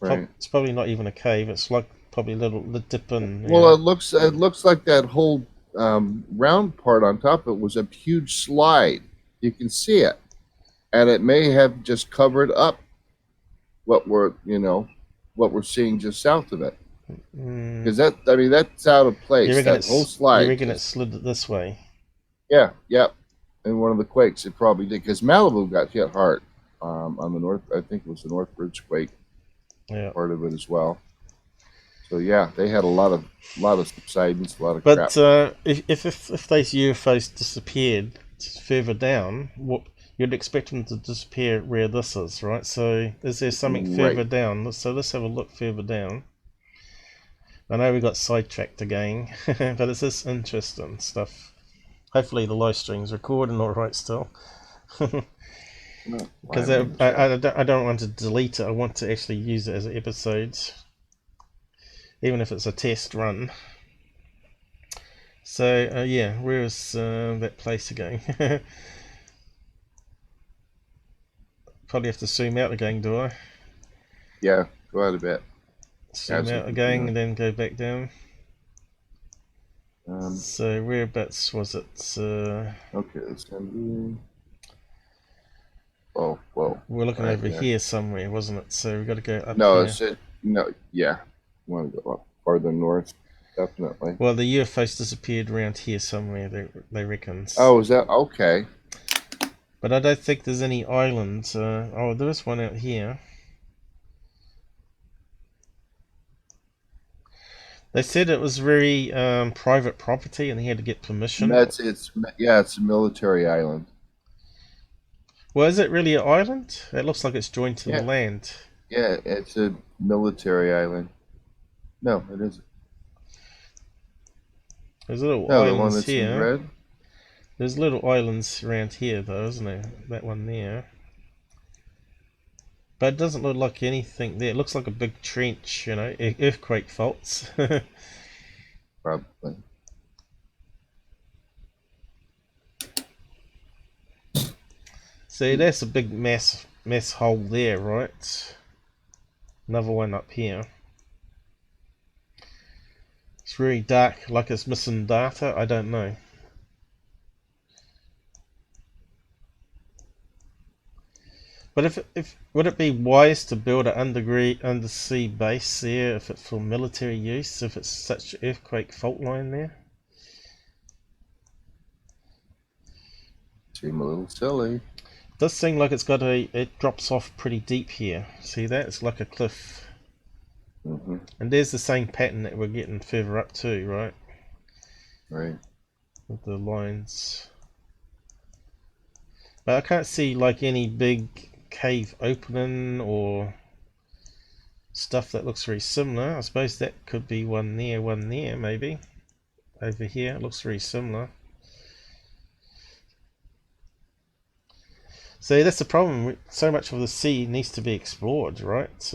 Right. It's probably not even a cave. It's like probably a little dip in. Well, it looks like that whole round part on top of it was a huge slide. You can see it, and it may have just covered up what we're seeing just south of it. Because that's out of place. That whole slide. You reckon it slid this way? Yeah, yep. In one of the quakes, it probably did. Because Malibu got hit hard on the north. I think it was the Northridge quake. Yeah. Part of it as well. So yeah, they had a lot of subsidence, a lot of crap. But if those UFOs disappeared further down, you'd expect them to disappear where this is, right? So is there something further down? So let's have a look further down. I know we got sidetracked again, but it's just interesting stuff. Hopefully the live stream's recording all right still. Because I don't want to delete it. I want to actually use it as an episode, even if it's a test run. So yeah, where is that place again? Probably have to zoom out again, do I? Yeah, go out a bit. Zoom out again and then go back down. So whereabouts was it? Okay, it's gonna be. Oh, whoa. We're looking over here somewhere, wasn't it? So we've got to go up here. Yeah. You want to go up farther north, definitely. Well, the UFOs disappeared around here somewhere, they reckon. Oh, is that? Okay. But I don't think there's any islands. Oh, there is one out here. They said it was very private property and they had to get permission. It's a military island. Well, is it really an island? It looks like it's joined to the land. Yeah, it's a military island. No, it isn't. There's little islands the one that's here. in red? There's little islands around here, though, isn't there? That one there. But it doesn't look like anything there. It looks like a big trench, earthquake faults. Probably. See, that's a big mass hole there, right? Another one up here. It's very dark, like it's missing data. I don't know. But if would it be wise to build an undersea base there if it's for military use? If it's such an earthquake fault line there? Seem a little silly. It does seem like it drops off pretty deep here. See that? It's like a cliff. And there's the same pattern that we're getting further up too, right? Right. With the lines. But I can't see like any big cave opening or stuff that looks very similar. I suppose that could be one there, maybe. Over here, it looks very similar. So that's the problem. So much of the sea needs to be explored, right?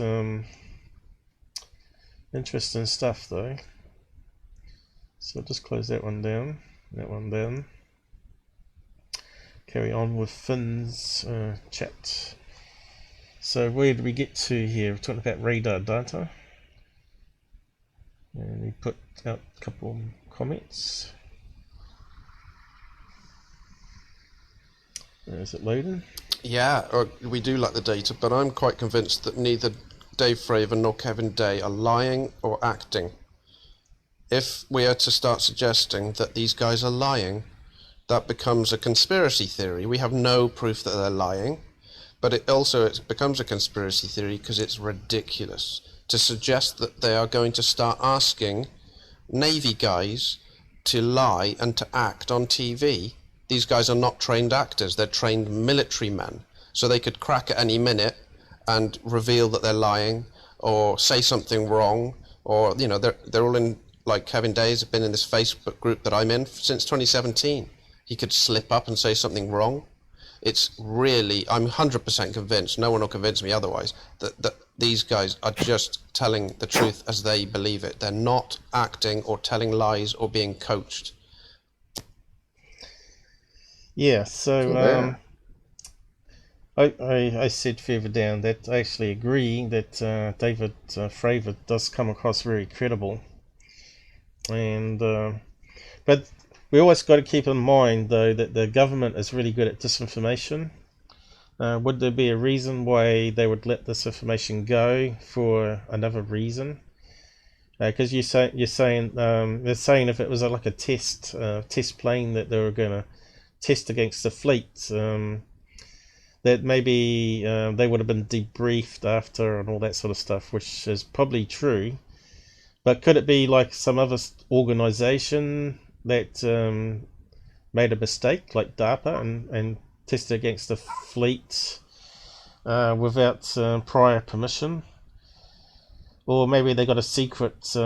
Interesting stuff, though. So I'll just close that one down. That one down. Carry on with Finn's chat. So where did we get to here? We're talking about radar data. And we put out a couple comments. Is it loading? Yeah, we do like the data, but I'm quite convinced that neither Dave Fravor nor Kevin Day are lying or acting. If we are to start suggesting that these guys are lying, that becomes a conspiracy theory. We have no proof that they're lying, but it becomes a conspiracy theory because it's ridiculous to suggest that they are going to start asking Navy guys to lie and to act on TV. These guys are not trained actors, they're trained military men. So they could crack at any minute and reveal that they're lying or say something wrong, or, you know, they're all in, like Kevin Days have been in this Facebook group that I'm in since 2017. He could slip up and say something wrong. It's really, I'm 100% convinced, no one will convince me otherwise, that these guys are just telling the truth as they believe it. They're not acting or telling lies or being coached. Yeah, so I said further down that I actually agree that David Fravor does come across very credible, and but we always got to keep in mind though that the government is really good at disinformation. Would there be a reason why they would let this information go for another reason? Because you're saying they're saying if it was like a test plane that they were going to test against the fleet, that maybe they would have been debriefed after and all that sort of stuff, which is probably true. But could it be like some other organization that made a mistake, like DARPA, and tested against the fleet without prior permission? Or maybe they got a secret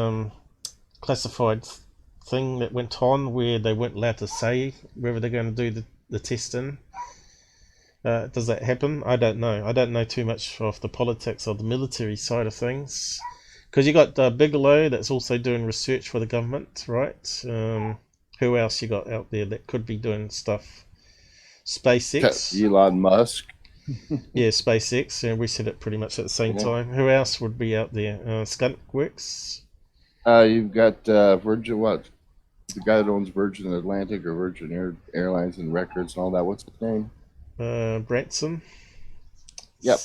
classified thing that went on where they weren't allowed to say whether they're going to do the testing. Does that happen? I don't know. I don't know too much of the politics of the military side of things. Because you got Bigelow that's also doing research for the government, right? Who else you got out there that could be doing stuff? SpaceX. Elon Musk. Yeah, SpaceX. Yeah, we said it pretty much at the same time. Who else would be out there? Skunkworks. You've got Virgin, what? The guy that owns Virgin Atlantic or Virgin Airlines and Records and all that. What's his name? Branson. Yep.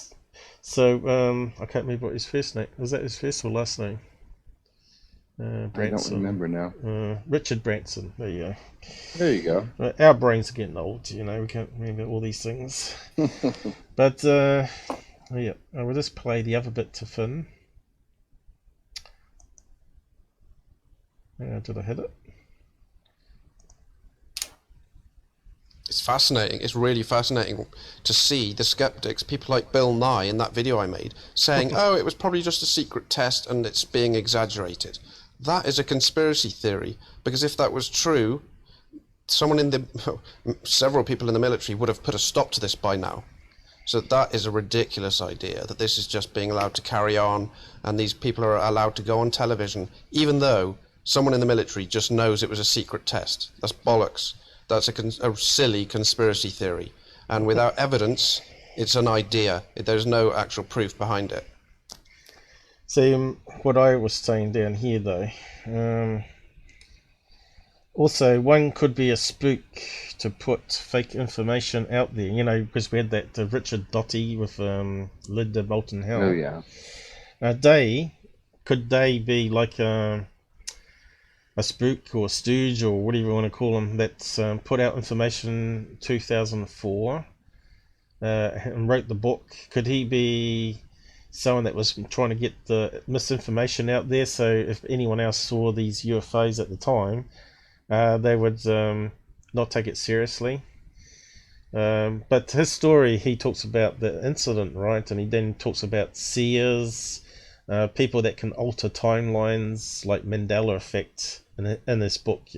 So I can't remember what his first name was. That his first or last name? Branson. I don't remember now. Richard Branson. There you go. There you go. Our brains are getting old, you know. We can't remember all these things. But yeah, we'll just play the other bit to Finn. Did I hit it? It's fascinating. It's really fascinating to see the skeptics, people like Bill Nye in that video I made, saying, oh, it was probably just a secret test and it's being exaggerated. That is a conspiracy theory, because if that was true, several people in the military would have put a stop to this by now. So that is a ridiculous idea, that this is just being allowed to carry on and these people are allowed to go on television, even though someone in the military just knows it was a secret test. That's bollocks. That's a silly conspiracy theory. And without evidence, it's an idea. There's no actual proof behind it. See, what I was saying down here, though, also, one could be a spook to put fake information out there, you know, because we had that Richard Doty with Linda Moulton Howe. Oh, yeah. Could they be like a spook or stooge or whatever you want to call them that's put out information in 2004 and wrote the book? Could he be someone that was trying to get the misinformation out there. So if anyone else saw these UFOs at the time, they would not take it seriously. But his story, he talks about the incident, right? And he then talks about seers, people that can alter timelines, like Mandela effect, in this book.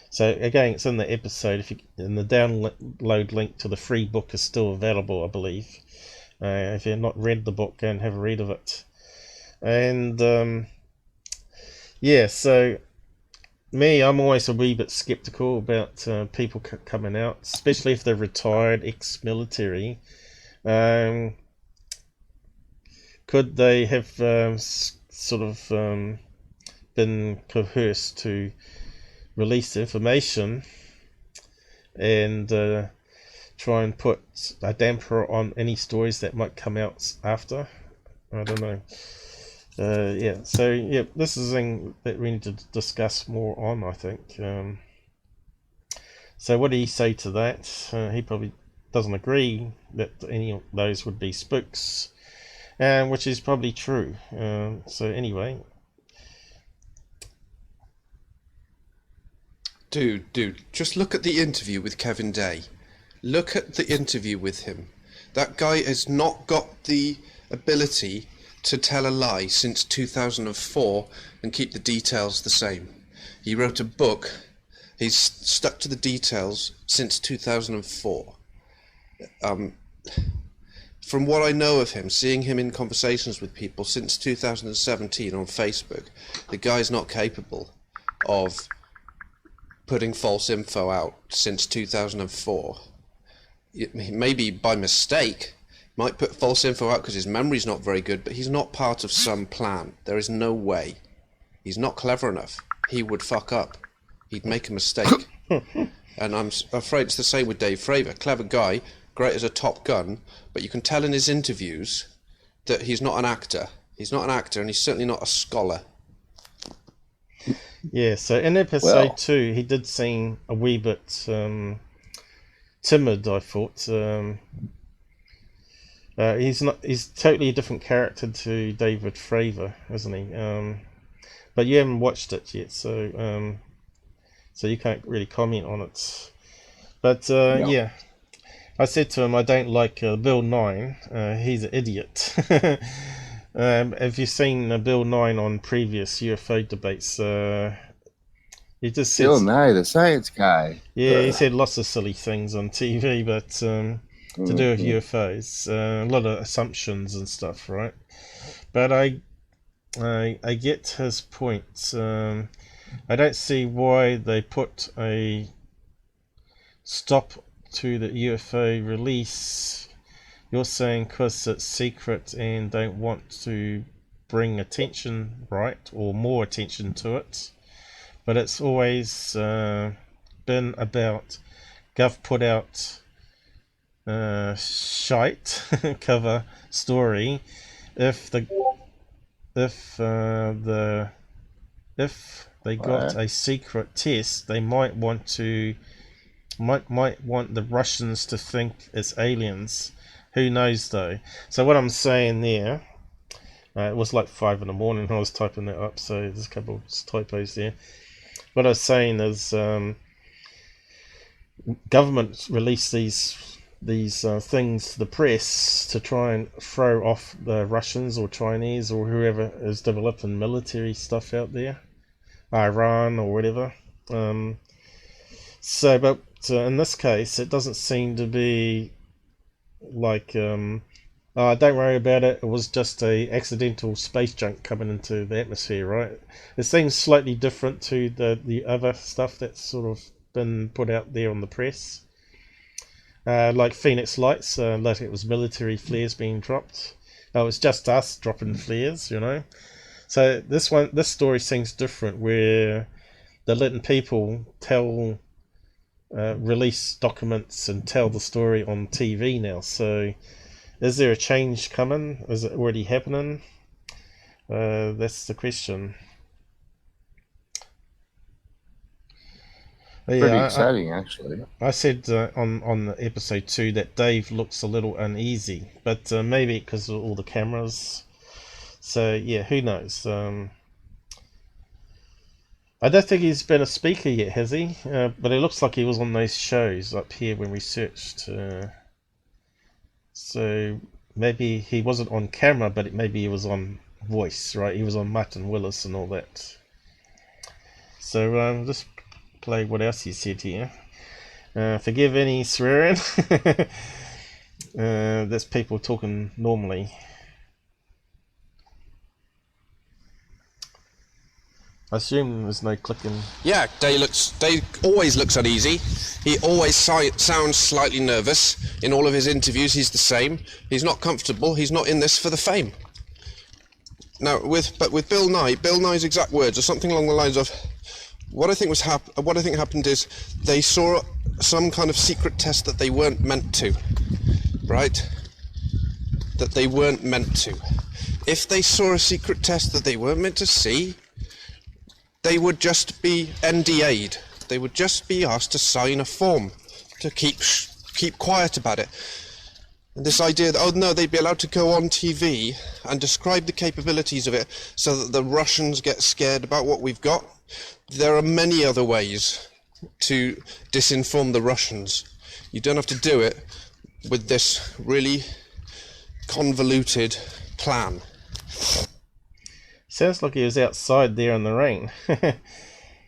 So again, it's in the episode. And the download link to the free book is still available, I believe. If you've not read the book, go and have a read of it. And yeah, so me, I'm always a wee bit skeptical about people coming out, especially if they're retired, ex-military. Could they have sort of been coerced to release information and try and put a damper on any stories that might come out after? I don't know. Yeah, so yeah, this is a thing that we need to discuss more on, I think. So what do you say to that? He probably doesn't agree that any of those would be spooks, which is probably true. So anyway. Dude, just look at the interview with Kevin Day. Look at the interview with him. That guy has not got the ability to tell a lie since 2004 and keep the details the same. He wrote a book. He's stuck to the details since 2004. From what I know of him, seeing him in conversations with people since 2017 on Facebook, the guy's not capable of putting false info out since 2004. Maybe by mistake might put false info out because his memory's not very good, but he's not part of some plan. There is no way. He's not clever enough. He would fuck up. He'd make a mistake. And I'm afraid it's the same with Dave Fravor. Clever guy, great as a Top Gun, but you can tell in his interviews that he's not an actor. He's not an actor, and he's certainly not a scholar. Yeah, so in episode 2, he did seem a wee bit timid, I thought. He's totally a different character to David Fravor, isn't he? But you haven't watched it yet, so you can't really comment on it. But No. yeah, I said to him, I don't like Bill 9. He's an idiot. Have you seen Bill 9 on previous UFO debates? He just said, Bill Nye, the science guy. Yeah, he said lots of silly things on TV, but to do with UFOs, a lot of assumptions and stuff, right? But I get his point. I don't see why they put a stop to the UFO release. You're saying because it's secret and don't want to bring attention, right, or more attention to it. But it's always been about Gov put out shite cover story. If they got a secret test, they might want the Russians to think it's aliens. Who knows though? So what I'm saying there, it was like 5 in the morning when I was typing that up, so there's a couple of typos there. What I was saying is government release these things to the press to try and throw off the Russians or Chinese or whoever is developing military stuff out there, Iran or whatever. But in this case, it doesn't seem to be like, don't worry about it, it was just a accidental space junk coming into the atmosphere, right? It seems slightly different to the other stuff that's sort of been put out there on the press. Like Phoenix Lights, like it was military flares being dropped. It was just us dropping flares, you know. So this story seems different, where they're letting people release documents and tell the story on TV now. So is there a change coming? Is it already happening? That's the question. Yeah, Pretty exciting, actually. I said on episode 2 that Dave looks a little uneasy, but maybe because of all the cameras. So yeah, who knows? I don't think he's been a speaker yet, has he? But it looks like he was on those shows up here when we searched. So maybe he wasn't on camera, but maybe he was on voice, right? He was on Martin Willis and all that. So just play what else he said here. Forgive any swearing. That's people talking normally. I assume there's no clicking. Yeah, Dave always looks uneasy. He always sounds slightly nervous. In all of his interviews, he's the same. He's not comfortable. He's not in this for the fame. Now, with Bill Nye's exact words are something along the lines of, what I think happened is they saw some kind of secret test that they weren't meant to, right? That they weren't meant to. If they saw a secret test that they weren't meant to see, they would just be NDA'd. They would just be asked to sign a form to keep quiet about it. And this idea that, oh no, they'd be allowed to go on TV and describe the capabilities of it so that the Russians get scared about what we've got. There are many other ways to disinform the Russians. You don't have to do it with this really convoluted plan. Sounds like he was outside there in the rain.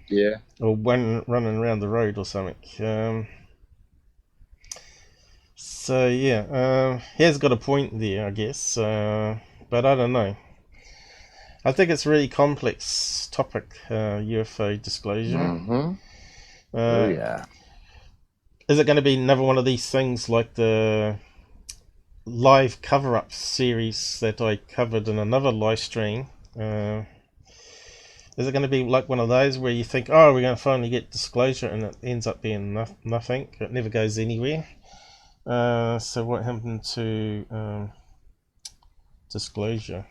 Yeah. Or running around the road or something. So yeah, he has got a point there, I guess. But I don't know. I think it's a really complex topic, UFO disclosure. Mm-hmm. Oh yeah. Is it going to be another one of these things like the live cover-up series that I covered in another live stream? Is it going to be like one of those where you think, oh, we're going to finally get disclosure, and it ends up being nothing? It never goes anywhere. So what happened to disclosure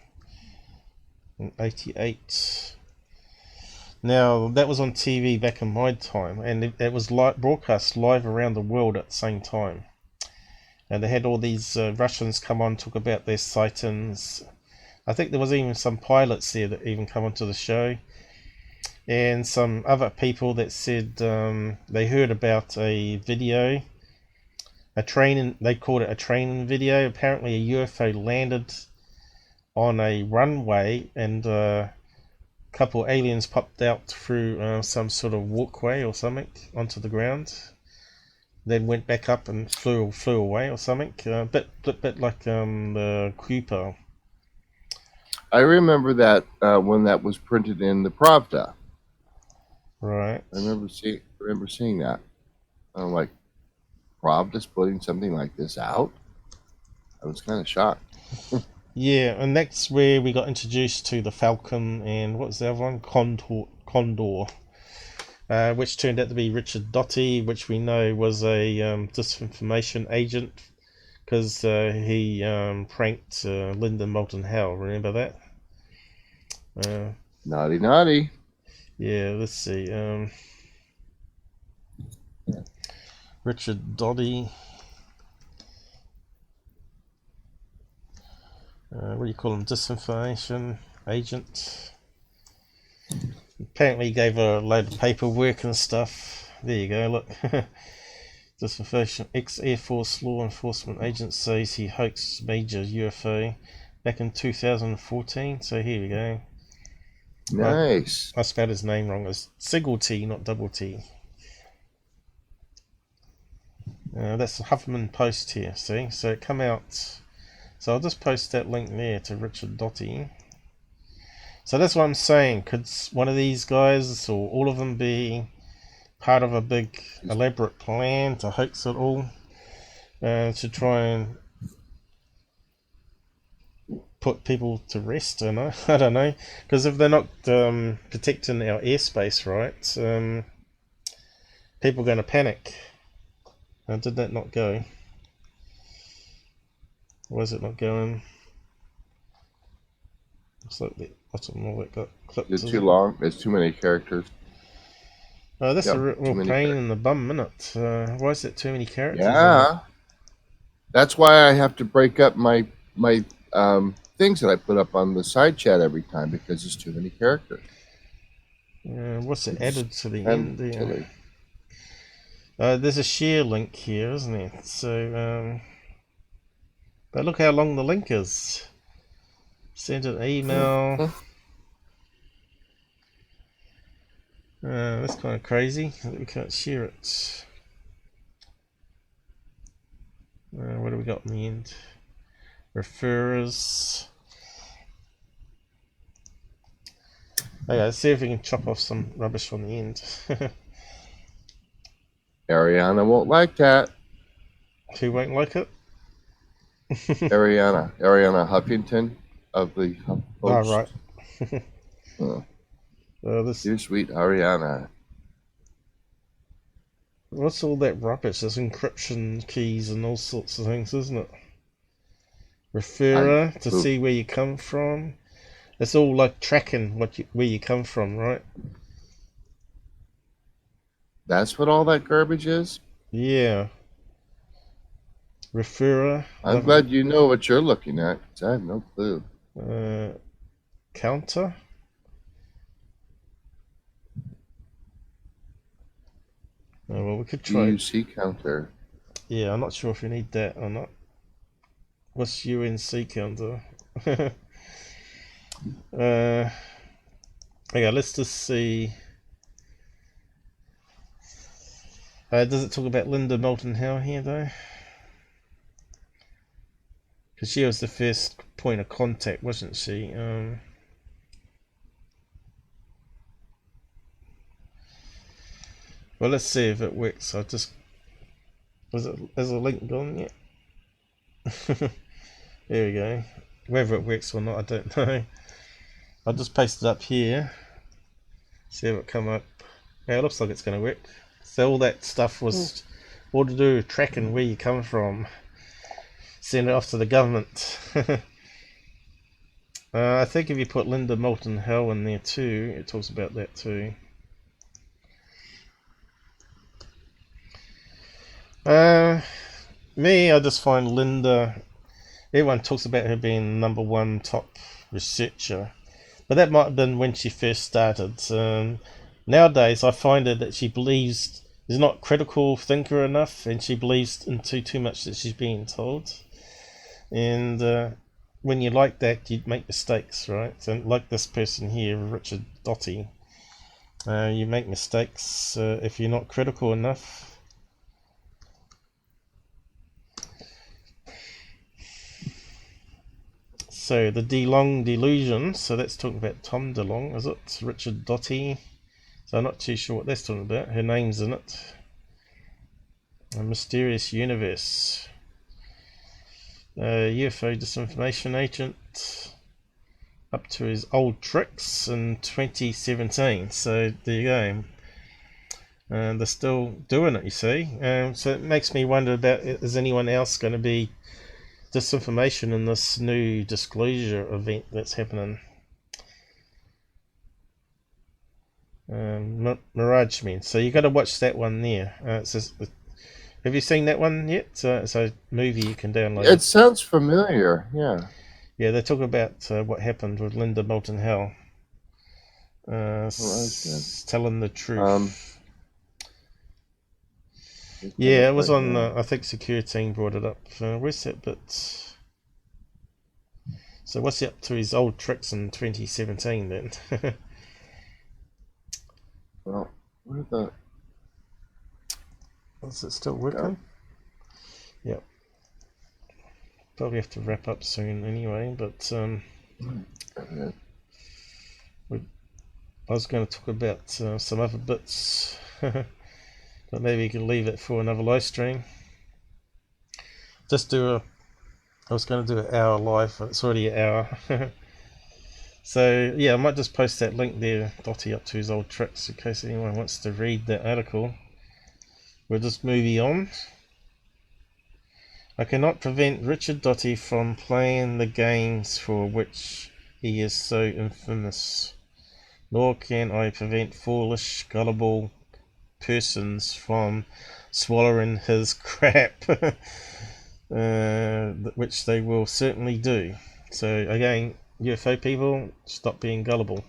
in '88? Now that was on TV back in my time, and it was broadcast live around the world at the same time. And they had all these Russians come on, talk about their sightings. I think there was even some pilots there that even come onto the show, and some other people that said they heard about a video, they called it a training video. Apparently a UFO landed on a runway, and a couple of aliens popped out through some sort of walkway or something onto the ground, then went back up and flew away or something. Bit like the Cooper. I remember that when that was printed in the Pravda. Right. I remember seeing that. I'm like, Pravda's putting something like this out? I was kind of shocked. Yeah, and that's where we got introduced to the Falcon and what was the other one? Condor. Which turned out to be Richard Doty, which we know was a disinformation agent, because he pranked Linda Moulton Howe. Remember that? Naughty. Yeah, let's see. Richard Doty. What do you call him? Disinformation agent. Apparently he gave her a load of paperwork and stuff. There you go, look. Disinformation. Ex-Air Force law enforcement agent says he hoaxed major UFO back in 2014. So here we go. Nice. I spelled his name wrong. It's single T, not double T. That's the Huffman Post here, see? So it come out. So I'll just post that link there to Richard Doty. So that's what I'm saying. Could one of these guys, or all of them, be part of a big elaborate plan to hoax it all? To try and put people to rest, I don't know. Because if they're not protecting our airspace, right, people are going to panic. Did that not go? Why is it not going? Looks like the bottom of it got clipped. It's too long. There's too many characters. Oh, that's a Yep, too real many pain characters. in the bum, isn't it? Why is it too many characters in it? Yeah, that's why I have to break up my things that I put up on the side chat every time because there's too many characters. What's it It's added to the kind end of there? silly. There's a share link here, isn't it? So, but look how long the link is. Send an email. That's kind of crazy that we can't share it. What do we got in the end? Referrers. Okay, let's see if we can chop off some rubbish from the end. Ariana won't like that. Who won't like it? Ariana Huffington of the Huff Post. Oh, right. This. Dear sweet Ariana. What's all that rubbish? There's encryption keys and all sorts of things, isn't it? Referrer to see where you come from. It's all like tracking where you come from, right? That's what all that garbage is? Yeah. Referrer. I'm glad you know what you're looking at, because I have no clue. Counter. Oh, well, we could try. UC counter. Yeah, I'm not sure if we need that or not. What's UNC counter? Okay, let's just see. Does it talk about Linda Moulton Howe here, though? Because she was the first point of contact, wasn't she? Well, let's see if it works. I just... Has a link gone yet? There we go. Whether it works or not, I don't know. I'll just paste it up here. See if it come up. Yeah, it looks like it's going to work. So all that stuff was all to do with tracking where you come from. Send it off to the government. I think if you put Linda Moulton Howe in there too, it talks about that too. I just find Linda, everyone talks about her being #1 top researcher, but that might have been when she first started. Nowadays I find her that she believes, is not critical thinker enough, and she believes into too much that she's being told. And when you're like that, you make mistakes, right? And like this person here, Richard Doty, you make mistakes if you're not critical enough. So the DeLonge delusion, so that's talking about Tom DeLonge, is it? Richard Doty. So I'm not too sure what that's talking about. Her name's in it. A mysterious universe. UFO disinformation agent. Up to his old tricks in 2017. So there you go. And they're still doing it, you see. So it makes me wonder about, is anyone else going to be disinformation in this new disclosure event that's happening? Mirage Men. So you got to watch that one there. It says, have you seen that one yet? It's a movie you can download. It sounds familiar. Yeah. Yeah, they talk about what happened with Linda Moulton Howe. Telling the truth. Yeah, it was on, I think Security Team brought it up. Where's that bit? So what's he up to his old tricks in 2017 then? Well, where's that? Is it still working? Yeah. Yep. Probably have to wrap up soon anyway, but I was going to talk about some other bits. But maybe you can leave it for another live stream. I was going to do an hour live, but it's already an hour. So yeah, I might just post that link there, Dotty up to his old tricks, in case anyone wants to read that article. We'll just move on. I cannot prevent Richard Doty from playing the games for which he is so infamous. Nor can I prevent foolish, gullible persons from swallowing his crap, which they will certainly do. So again, UFO people, stop being gullible.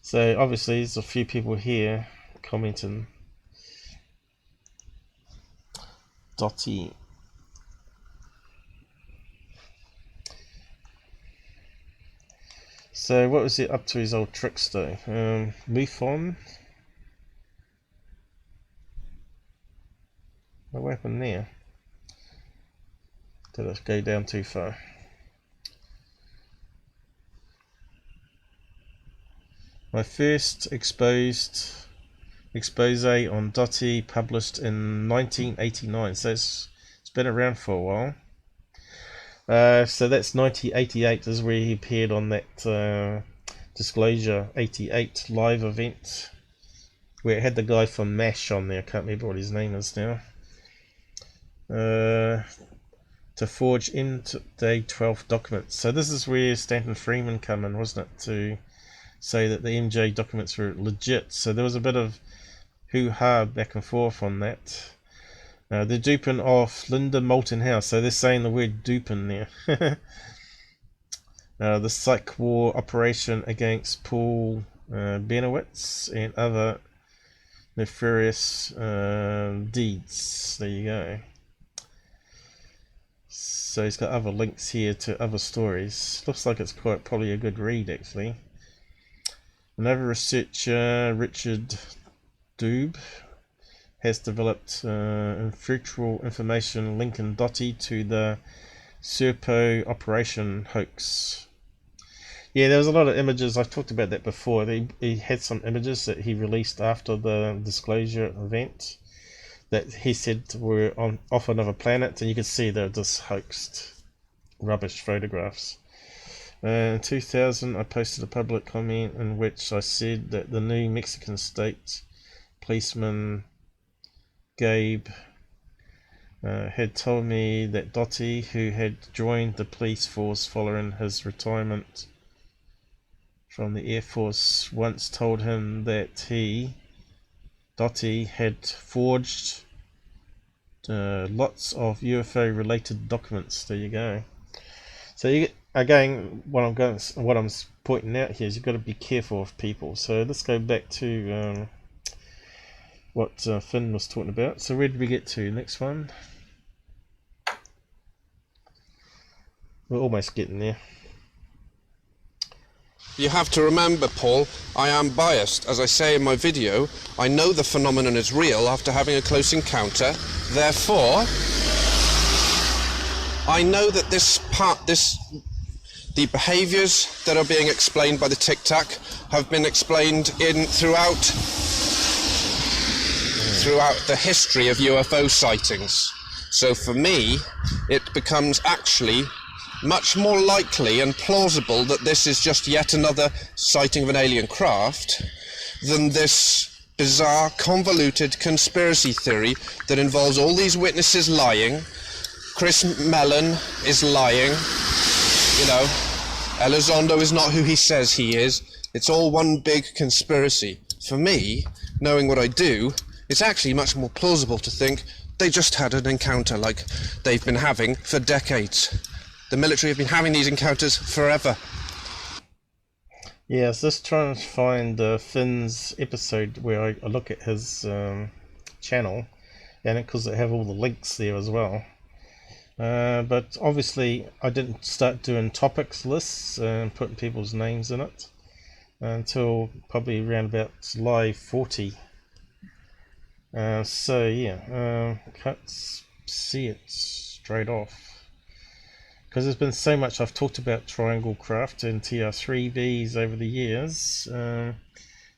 So obviously there's a few people here commenting. Dotty. So what was he up to his old tricks though? MUFON. What happened there? Did it go down too far? My first expose on Dotty published in 1989, so it's been around for a while. So that's 1988 is where he appeared on that Disclosure 88 live event, where it had the guy from MASH on there. I can't remember what his name is now. To forge day 12 documents. So this is where Stanton Freeman come in, wasn't it, to say that the MJ documents were legit. So there was a bit of hoo-ha back and forth on that. The duping of Linda Moulton House. So they're saying the word duping there. The psych war operation against Paul Benowitz and other nefarious deeds. There you go. So he's got other links here to other stories. Looks like it's probably a good read actually. Another researcher, Richard Doob, has developed virtual information linking Dotty to the Serpo operation hoax. Yeah, there was a lot of images. I've talked about that before. He had some images that he released after the Disclosure event that he said were off another planet, and you could see they're just hoaxed rubbish photographs. In 2000, I posted a public comment in which I said that the New Mexican State policeman Gabe had told me that Dotty, who had joined the police force following his retirement from the Air Force, once told him that Dotty, had forged lots of UFO related documents. There you go. So again, what I'm pointing out here is you've got to be careful of people. So let's go back to what Finn was talking about. So where did we get to? Next one. We're almost getting there. You have to remember, Paul, I am biased. As I say in my video, I know the phenomenon is real after having a close encounter. Therefore, I know that the behaviours that are being explained by the Tic Tac have been explained throughout the history of UFO sightings. So for me, it becomes actually much more likely and plausible that this is just yet another sighting of an alien craft than this bizarre, convoluted conspiracy theory that involves all these witnesses lying. Chris Mellon is lying. You know, Elizondo is not who he says he is. It's all one big conspiracy. For me, knowing what I do, it's actually much more plausible to think they just had an encounter like they've been having for decades. The military have been having these encounters forever. Yeah, so just trying to find Finn's episode where I look at his channel, and because I have all the links there as well. But obviously I didn't start doing topics lists and putting people's names in it until probably around about live 40. So yeah, can't see it straight off. Because there's been so much I've talked about triangle craft and TR3Bs over the years, and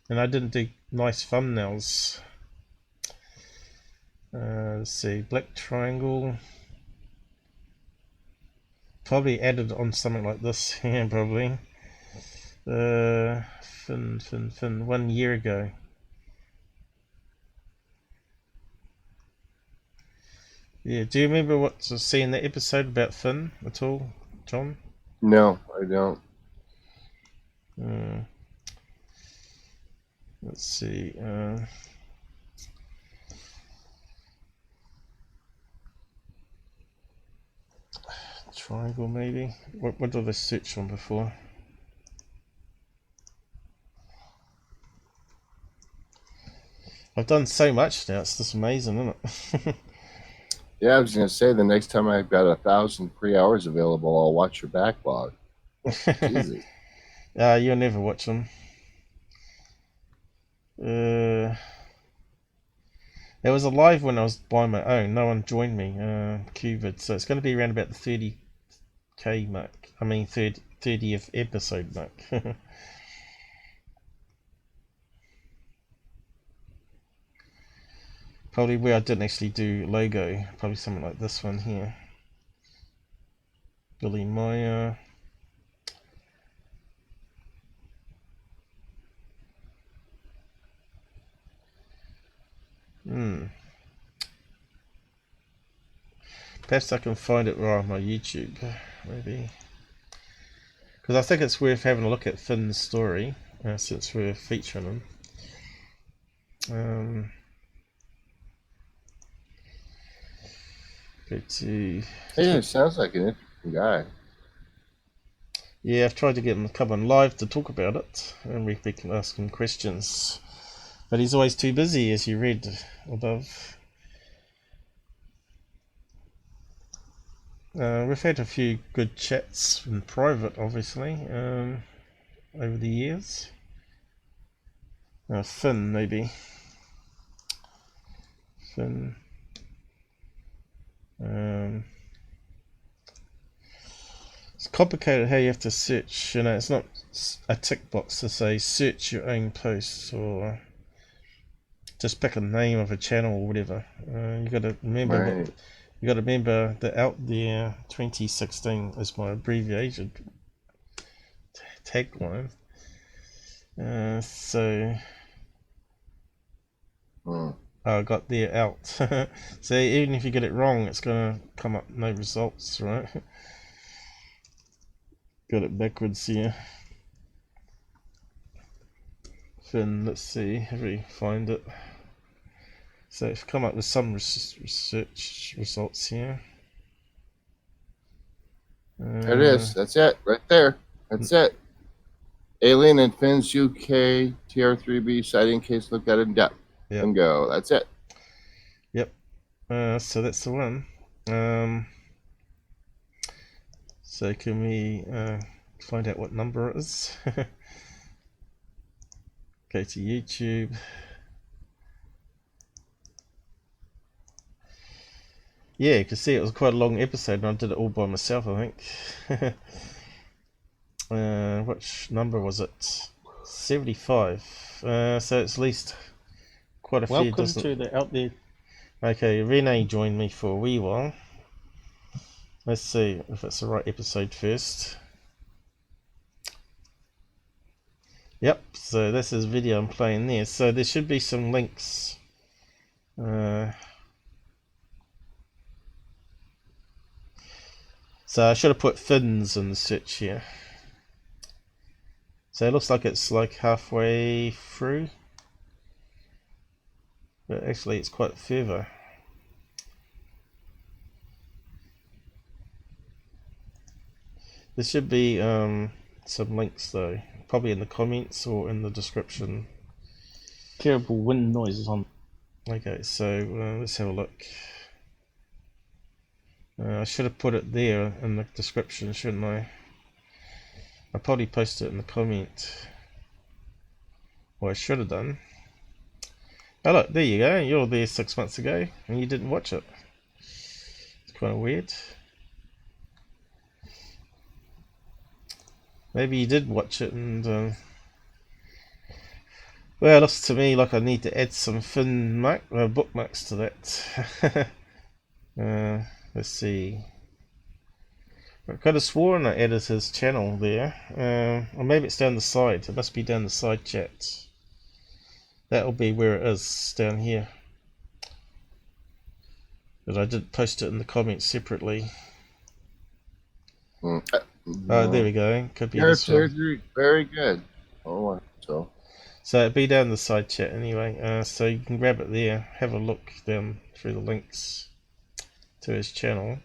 I didn't do nice thumbnails. Let's see, black triangle. Probably added on something like this, yeah, probably. Fin, 1 year ago. Yeah, do you remember what to see in that episode about Finn at all, John? No, I don't. Let's see. triangle maybe. What did I search on before? I've done so much now, it's just amazing, isn't it? Yeah, I was going to say, the next time I've got 1,000 free hours available, I'll watch your backlog. Jesus. You'll never watch them. It was a live when I was by my own. No one joined me. COVID, so it's going to be around about the 30k mark. I mean 30th episode mark. Probably where I didn't actually do logo. Probably something like this one here. Billy Meyer. Perhaps I can find it right on my YouTube, maybe. Because I think it's worth having a look at Finn's story, since we're featuring him. Go to... Yeah, sounds like an interesting guy. Yeah, I've tried to get him to come on live to talk about it, and we can ask him questions. But he's always too busy, as you read above. We've had a few good chats in private, obviously, over the years. Finn, maybe. Finn. It's complicated how you have to search. You know, it's not a tick box to say search your own posts or just pick a name of a channel or whatever. You got to remember Right. what. You got to remember that Out There 2016 is my abbreviated tagline. So I got there out. So even if you get it wrong, it's gonna come up no results, right? Got it backwards here. Then let's see if we find it. So I've come up with some research results here. There it is. That's it. Right there. That's it. Alien and Finn's UK TR3B sighting case looked at in depth. Yep. And go. That's it. Yep. So that's the one. So can we find out what number it is? Go to YouTube. Yeah, you can see it was quite a long episode and I did it all by myself, I think. Which number was it? 75. So it's at least quite a few. Welcome to the Out There. Okay, Renee joined me for a wee while. Let's see if it's the right episode first. Yep, so this is video I'm playing there. So there should be some links. So I should have put fins in the search here. So it looks like it's like halfway through. But actually it's quite further. There should be some links though. Probably in the comments or in the description. Terrible wind noises on. Okay, so let's have a look. I should have put it there in the description, shouldn't I? I'll probably post it in the comment. Well, I should have done. Oh look, there you go. You're there 6 months ago and you didn't watch it. It's kind of weird. Maybe you did watch it and well, it looks to me like I need to add some Fin bookmarks to that. Let's see. I could have sworn I added his channel there. Or maybe it's down the side. It must be down the side chat. That'll be where it is, down here. But I did post it in the comments separately. Oh, there we go. Could be this one. Very good. Oh, so it'd be down the side chat anyway. So you can grab it there. Have a look down through the links to his channel.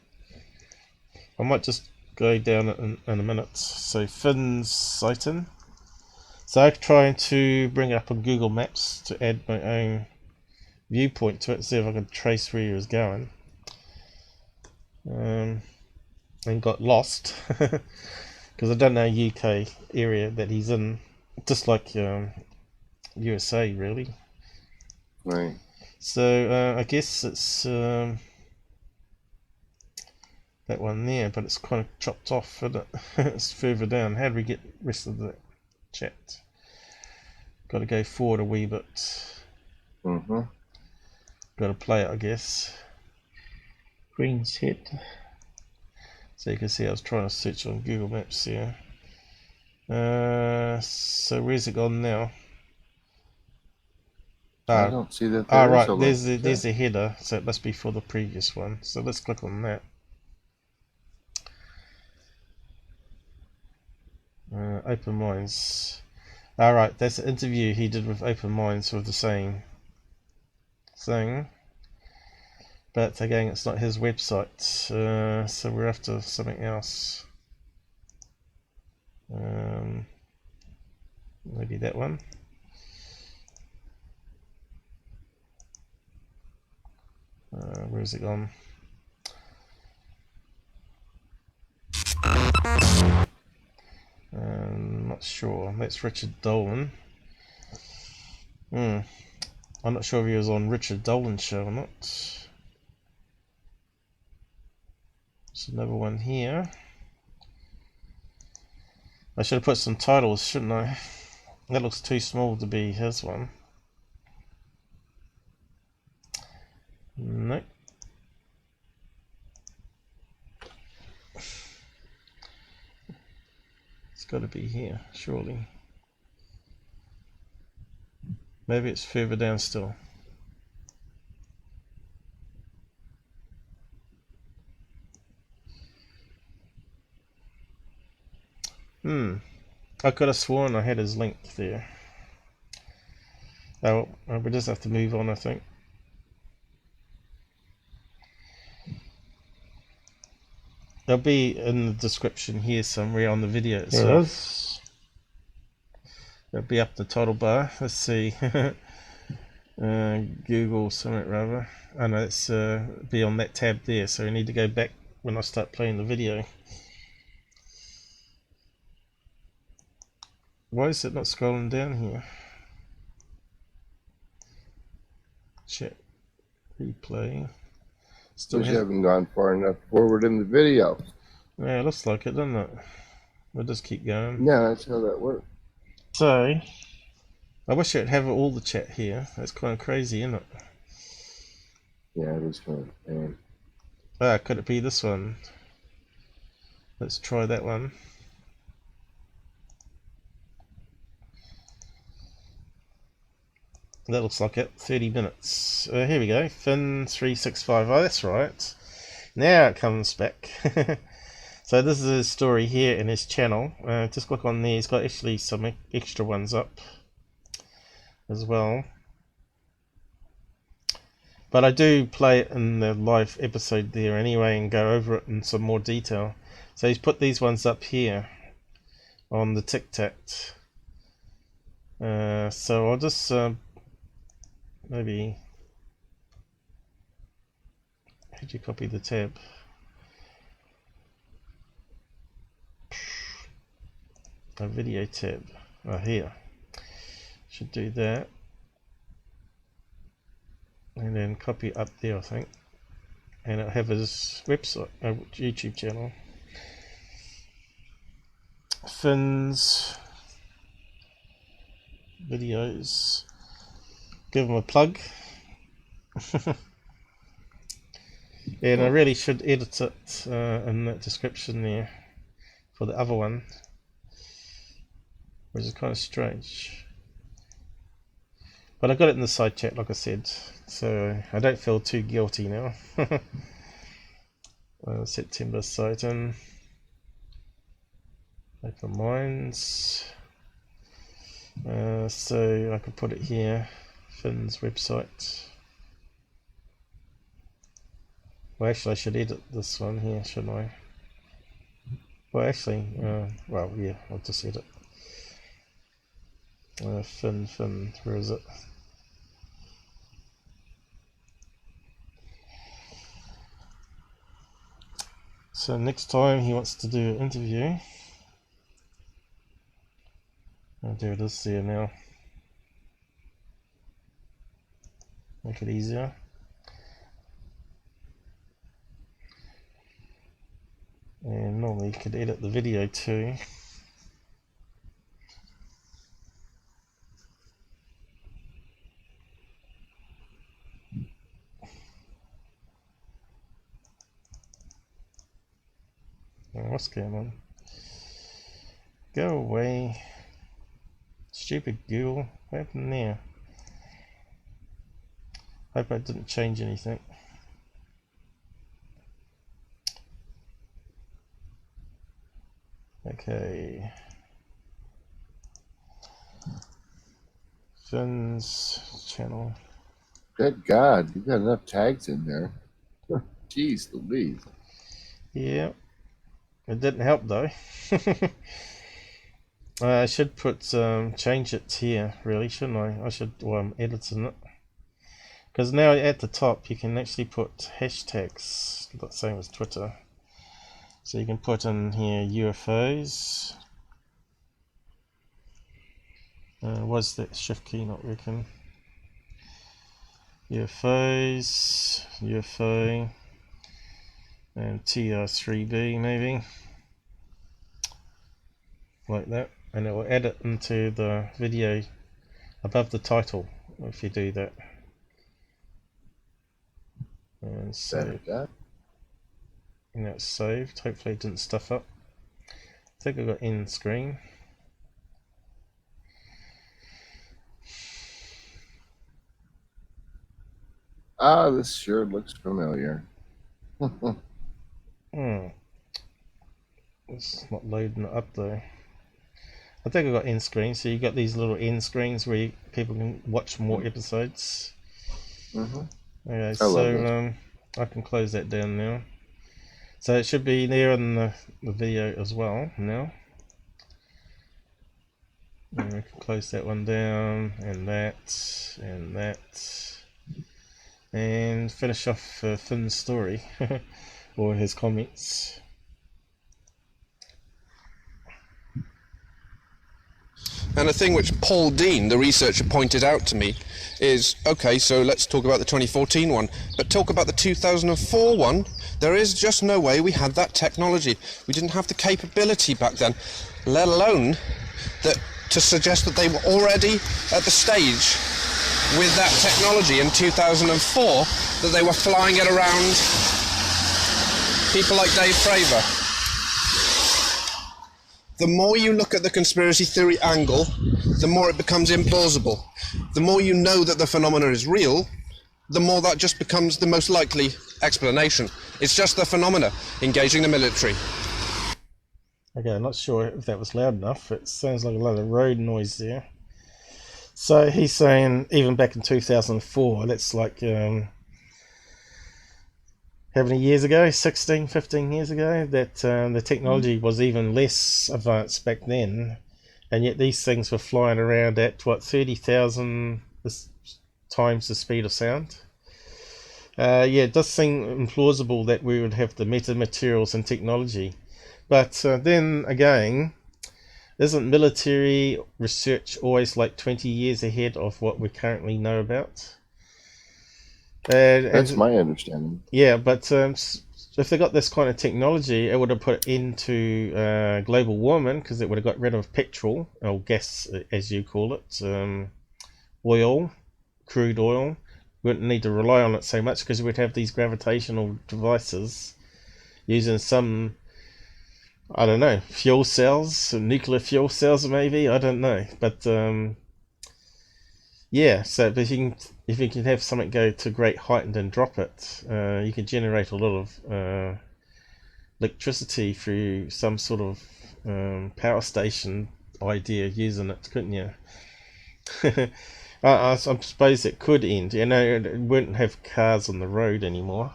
I might just go down in a minute. So Finn's sighting. So I'm trying to bring it up on Google Maps to add my own viewpoint to it, see if I can trace where he was going. And got lost because I don't know UK area that he's in, just like USA really. Right. So I guess it's that one there, but it's kind of chopped off, isn't it? It's further down. How do we get the rest of the chat? Got to go forward a wee bit. Got to play it, I guess. Green's head. So you can see I was trying to search on Google Maps here. So where's it gone now? I don't see that. Right, there's the header, so it must be for the previous one. So let's click on that. Open Minds. Alright, that's an interview he did with Open Minds with the same thing. But again, it's not his website, so we're after something else. Maybe that one. Where's it gone? Not sure. That's Richard Dolan. I'm not sure if he was on Richard Dolan's show or not. There's another one here. I should have put some titles, shouldn't I? That looks too small to be his one. Nope. It's got to be here, surely. Maybe it's further down still. I could have sworn I had his link there. Oh, we just have to move on, I think. They'll be in the description here somewhere on the video itself. It'll be up the title bar. Let's see. Google something rather. I know it's be on that tab there, so we need to go back when I start playing the video. Why is it not scrolling down here? Check. Replay. Still haven't gone far enough forward in the video. Yeah, it looks like it, doesn't it? We'll just keep going. Yeah, that's how that works. So, I wish I'd have all the chat here. That's kind of crazy, isn't it? Yeah, it is kind of. Could it be this one? Let's try that one. That looks like it. 30 minutes. Here we go. Fin365. Oh, that's right. Now it comes back. So this is his story here in his channel. Just click on there. He's got actually some extra ones up as well. But I do play it in the live episode there anyway and go over it in some more detail. So he's put these ones up here on the Tic Tac. So I'll just maybe, how'd you copy the tab? A video tab. Oh, here. Should do that. And then copy up there, I think. And it'll have his website, YouTube channel. Fin's videos. Give him a plug. And I really should edit it in that description there for the other one, which is kind of strange. But I got it in the side chat, like I said, so I don't feel too guilty now. September sighting. Open Minds. So I could put it here. Fin's website. Well, actually I should edit this one here, shouldn't I? Well, actually, well, yeah, I just said it. Fin, where is it? So next time he wants to do an interview. Oh, there it is there now. Make it easier. And normally you could edit the video too. Oh, what's going on? Go away. Stupid Google. What happened there? Hope I didn't change anything. Okay. Fin's channel. Good God, you got enough tags in there. Jeez Louise. Yeah. It didn't help though. I should put change it here, really, shouldn't I? I should, well, I'm editing it. Because now at the top you can actually put hashtags, the same as Twitter. So you can put in here UFOs. Was that shift key not working? UFOs, UFO, and TR3B maybe. Like that. And it will add it into the video above the title if you do that. And save. And that's saved. Hopefully it didn't stuff up. I think I got end screen. Ah, this sure looks familiar. It's not loading it up though. I think I got end screen, so you got these little end screens where people can watch more episodes. Okay, so I can close that down now. So it should be there in the video as well now. And we can close that one down, and that, and that. And finish off Finn's story, or his comments. And a thing which Paul Dean, the researcher, pointed out to me is, okay, so let's talk about the 2014 one, but talk about the 2004 one. There is just no way we had that technology. We didn't have the capability back then, let alone that to suggest that they were already at the stage with that technology in 2004, that they were flying it around people like Dave Fravor. The more you look at the conspiracy theory angle, the more it becomes implausible. The more you know that the phenomena is real, the more that just becomes the most likely explanation. It's just the phenomena engaging the military. Okay, I'm not sure if that was loud enough. It sounds like a lot of road noise there. So he's saying even back in 2004, that's like how many years ago? 16, 15 years ago, that the technology was even less advanced back then, and yet these things were flying around at what, 30,000 times the speed of sound. Yeah, it does seem implausible that we would have the metamaterials and technology, but then again, isn't military research always like 20 years ahead of what we currently know about? That's my understanding. Yeah, but if they got this kind of technology, it would have put into global warming, because it would have got rid of petrol, or gas as you call it, oil, crude oil. We wouldn't need to rely on it so much, because we'd have these gravitational devices using some, I don't know, fuel cells, nuclear fuel cells maybe, I don't know. But yeah, so if you can have something go to great height and then drop it, you can generate a lot of electricity through some sort of power station idea using it, couldn't you? I suppose it could end. You know, it wouldn't have cars on the road anymore.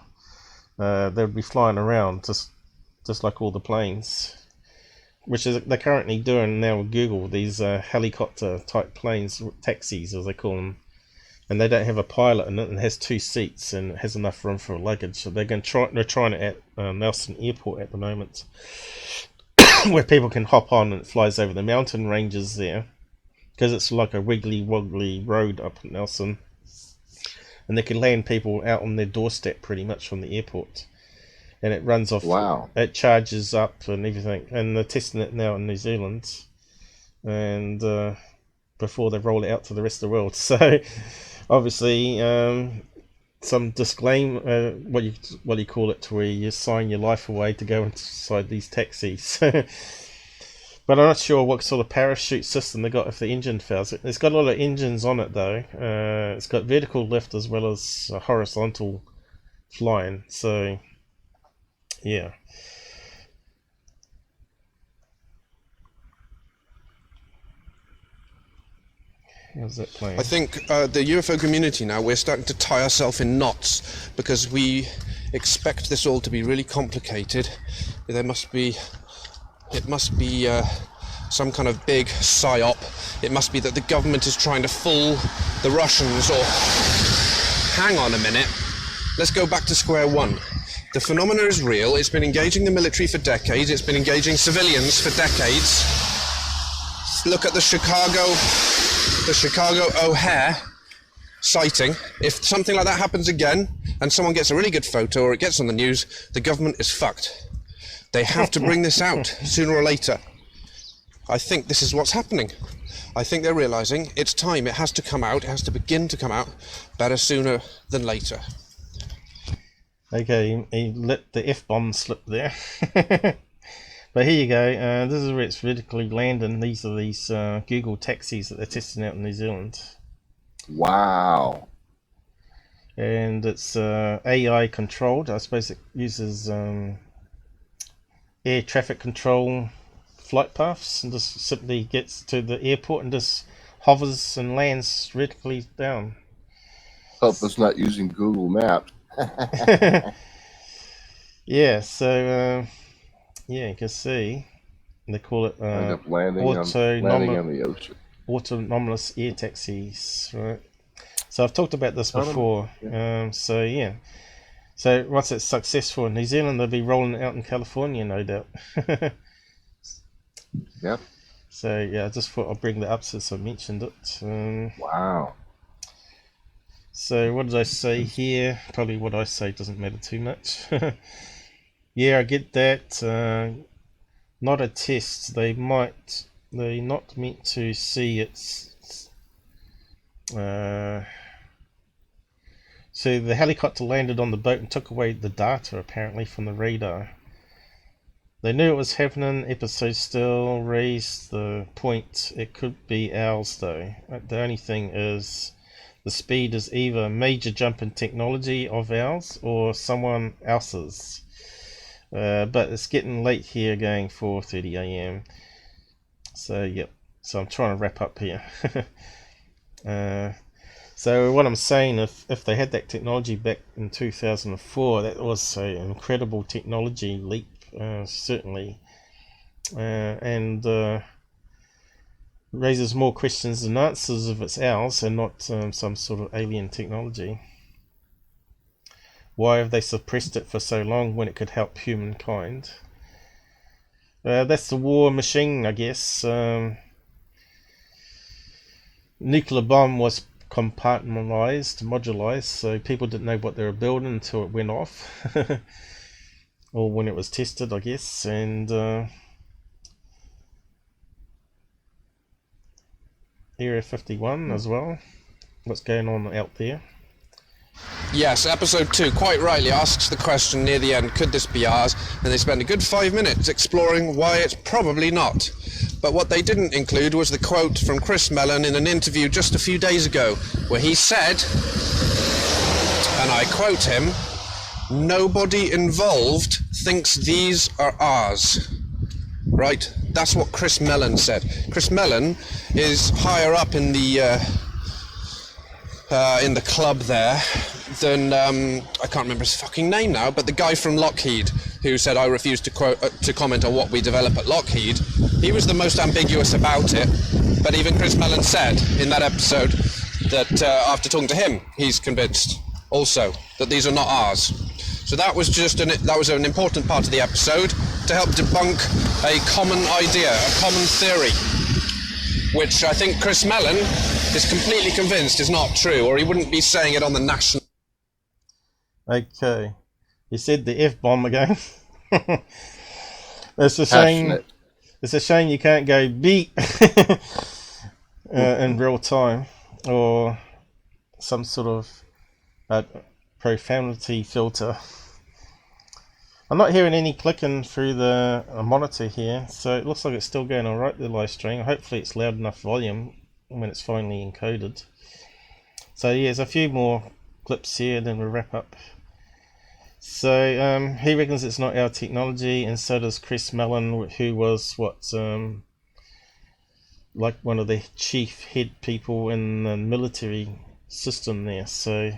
They would be flying around just like all the planes. which is they're currently doing now with Google, these helicopter type planes, taxis as they call them, and they don't have a pilot in it, and it has 2 seats and it has enough room for luggage. So they're trying it at Nelson Airport at the moment, where people can hop on and it flies over the mountain ranges there, because it's like a wiggly woggly road up at Nelson, and they can land people out on their doorstep pretty much from the airport. And it runs off. Wow. It charges up and everything, and they're testing it now in New Zealand, and before they roll it out to the rest of the world. So, obviously, some disclaimer, what do you call it, to where you sign your life away to go inside these taxis. But I'm not sure what sort of parachute system they got if the engine fails. It's got a lot of engines on it though. It's got vertical lift as well as horizontal flying. So. Yeah. How's that playing? I think the UFO community now, we're starting to tie ourselves in knots because we expect this all to be really complicated. It must be some kind of big psyop. It must be that the government is trying to fool the Russians, or hang on a minute, let's go back to square one. The phenomena is real. It's been engaging the military for decades. It's been engaging civilians for decades. Look at the Chicago O'Hare sighting. If something like that happens again, and someone gets a really good photo or it gets on the news, the government is fucked. They have to bring this out sooner or later. I think this is what's happening. I think they're realizing it's time. It has to come out. It has to begin to come out better sooner than later. Okay, he let the F-bomb slip there. But here you go. This is where it's vertically landing. These are these Google taxis that they're testing out in New Zealand. Wow. And it's AI controlled. I suppose it uses air traffic control flight paths, and just simply gets to the airport and just hovers and lands vertically down. Hope it's not using Google Maps. Yeah, so yeah, you can see they call it end up landing on the ocean. Autonomous air taxis, right? So I've talked about this before. Yeah. So yeah, so once it's successful in New Zealand, they'll be rolling it out in California, no doubt. Yep. So yeah, I just thought I'll bring that up since I mentioned it. Wow. So what did I say here? Probably what I say doesn't matter too much. Yeah, I get that. Not a test. They're not meant to see its. So the helicopter landed on the boat and took away the data apparently from the radar. They knew it was happening. Episode still raised the point. It could be ours though. The only thing is, the speed is either a major jump in technology of ours or someone else's. But it's getting late here, going 4:30 a.m. So yep. So I'm trying to wrap up here. So what I'm saying, if they had that technology back in 2004, that was an incredible technology leap, certainly, and raises more questions than answers if it's ours and not some sort of alien technology. Why have they suppressed it for so long when it could help humankind? That's the war machine, I guess. Nuclear bomb was compartmentalized, modularized, so people didn't know what they were building until it went off. Or when it was tested, I guess. And Area 51 as well. What's going on out there? Yes, episode 2 quite rightly asks the question near the end, could this be ours? And they spend a good 5 minutes exploring why it's probably not. But what they didn't include was the quote from Chris Mellon in an interview just a few days ago, where he said, and I quote him, "Nobody involved thinks these are ours." Right? That's what Chris Mellon said. Chris Mellon is higher up in the club there than, I can't remember his fucking name now, but the guy from Lockheed, who said, I refuse to comment on what we develop at Lockheed. He was the most ambiguous about it, but even Chris Mellon said in that episode that after talking to him, he's convinced also that these are not ours. So that was just an important part of the episode to help debunk a common idea, a common theory, which I think Chris Mellon is completely convinced is not true, or he wouldn't be saying it on the national. Okay, you said the F-bomb again. It's a shame. Passionate. It's a shame you can't go beep in real time, or some sort of profanity filter. I'm not hearing any clicking through the monitor here, so it looks like it's still going alright, the live stream. Hopefully it's loud enough volume when it's finally encoded. So yeah, there's a few more clips here, then we'll wrap up. So he reckons it's not our technology, and so does Chris Mellon, who was like one of the chief head people in the military system there. So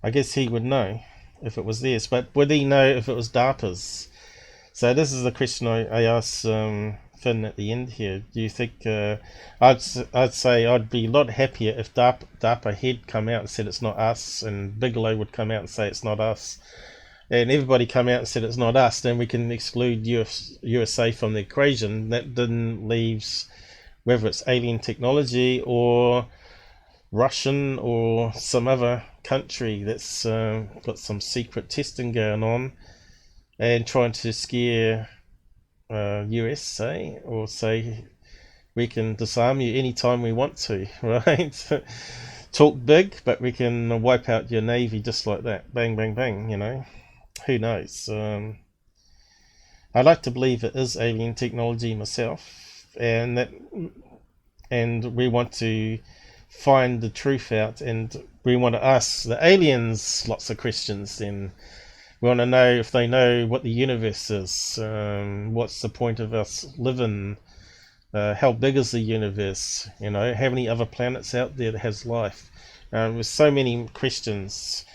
I guess he would know if it was theirs, but would he know if it was DARPA's? So this is the question I asked Finn at the end here. Do you think I'd say I'd be a lot happier if DARPA had come out and said it's not us, and Bigelow would come out and say it's not us, and everybody come out and said it's not us, then we can exclude USA from the equation. That then leaves whether it's alien technology or Russian or some other country that's got some secret testing going on and trying to scare USA, or say we can disarm you anytime we want to, right? Talk big, but we can wipe out your navy just like that. Bang, bang, bang, you know. Who knows? I like to believe it is alien technology myself, and we want to find the truth out, and we want to ask the aliens lots of questions. Then we want to know if they know what the universe is, what's the point of us living, how big is the universe, you know, how many other planets out there that has life. There's so many questions.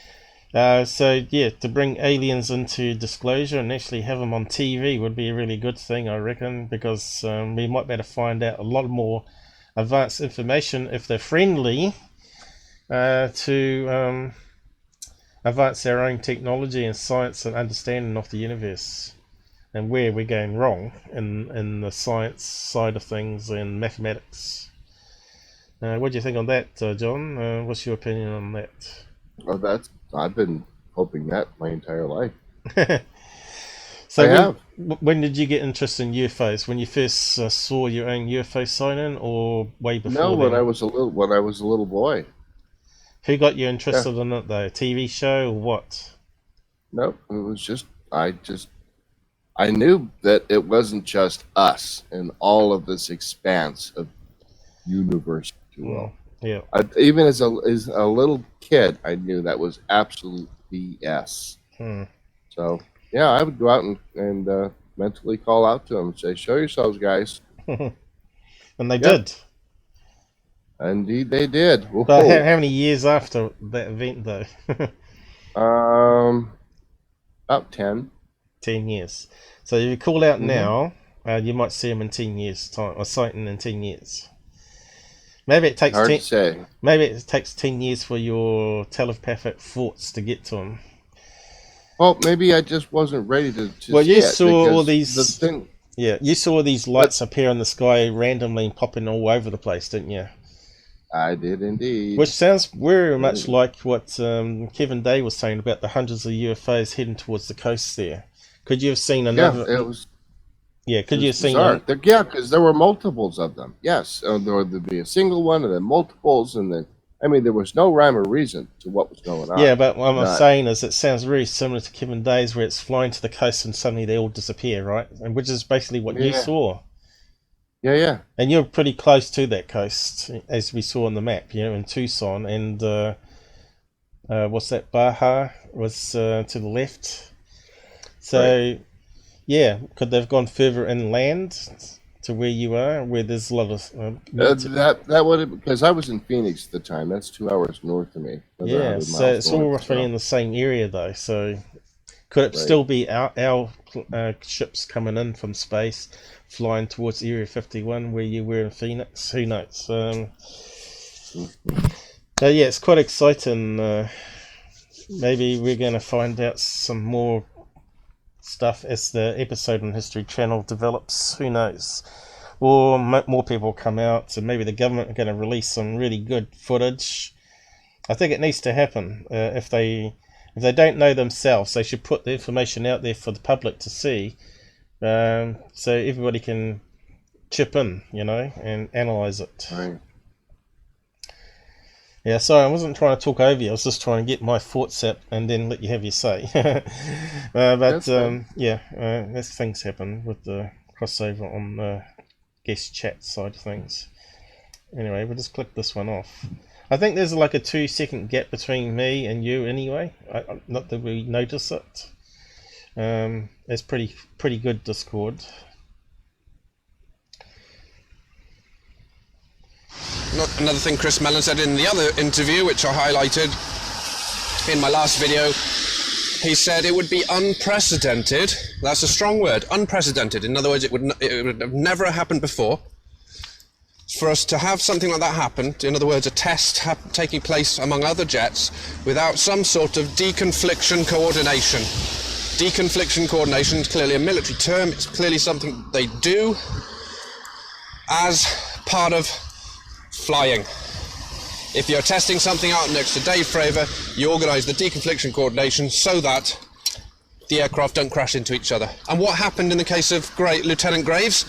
So yeah, to bring aliens into disclosure and actually have them on TV would be a really good thing, I reckon, because we might be able to find out a lot more advanced information if they're friendly to advance our own technology and science and understanding of the universe, and where we're going wrong in the science side of things and mathematics. What do you think on that, John? What's your opinion on that? Well, I've been hoping that my entire life. So when did you get interested in UFOs? When you first saw your own UFO sighting, or way before? No, when I was a little boy. Who got you interested in it though? TV show or what? Nope, it was just I knew that it wasn't just us and all of this expanse of universe, if you will. Yeah. Even as a little kid, I knew that was absolute BS. So yeah, I would go out and mentally call out to them and say, "Show yourselves, guys." And they did. Indeed, they did. But how many years after that event, though? About 10. 10 years. So if you call out now, you might see them in 10 years' time, or sighting in 10 years. Maybe it takes Hard to say. Maybe it takes 10 years for your telepathic thoughts to get to them. Well, maybe I just wasn't ready to well, see you saw all these. The thing, yeah, you saw these lights appear in the sky randomly and popping all over the place, didn't you? I did indeed. Which sounds very much like what Kevin Day was saying about the hundreds of UFOs heading towards the coast there. Could you have seen another? Yeah, it was. Yeah, could you have seen? Yeah, because there were multiples of them. Yes, there would be a single one, and then multiples, and then there was no rhyme or reason to what was going on. Yeah, but what I'm saying is, it sounds very similar to Kevin Day's, where it's flying to the coast and suddenly they all disappear, right? And which is basically what you saw. Yeah. And you're pretty close to that coast, as we saw on the map, in Tucson. And what's that? Baja was to the left. So, yeah, could they have gone further inland to where you are, where there's a lot of... that would have... Because I was in Phoenix at the time. That's 2 hours north of me. Yeah, so it's all roughly in the same area, though. So Could it still be our ships coming in from space, flying towards Area 51 where you were in Phoenix? Who knows? But yeah, it's quite exciting. Maybe we're going to find out some more stuff as the episode on History Channel develops. Who knows? Or more people come out, and maybe the government are going to release some really good footage. I think it needs to happen. If they don't know themselves, they should put the information out there for the public to see, so everybody can chip in, and analyze it. Right. Yeah, sorry, I wasn't trying to talk over you. I was just trying to get my thoughts out and then let you have your say. But as things happen with the crossover on the guest chat side of things. Anyway, we'll just click this one off. I think there's like a 2-second gap between me and you anyway. Not that we notice it. It's pretty good, Discord. Another thing Chris Mellon said in the other interview, which I highlighted in my last video, he said it would be unprecedented. That's a strong word, unprecedented. In other words, it would have never happened before. For us to have something like that happen, in other words, a test taking place among other jets without some sort of deconfliction coordination. Deconfliction coordination is clearly a military term. It's clearly something they do as part of flying. If you're testing something out next to Dave Fravor, you organise the deconfliction coordination so that the aircraft don't crash into each other. And what happened in the case of Lieutenant Graves?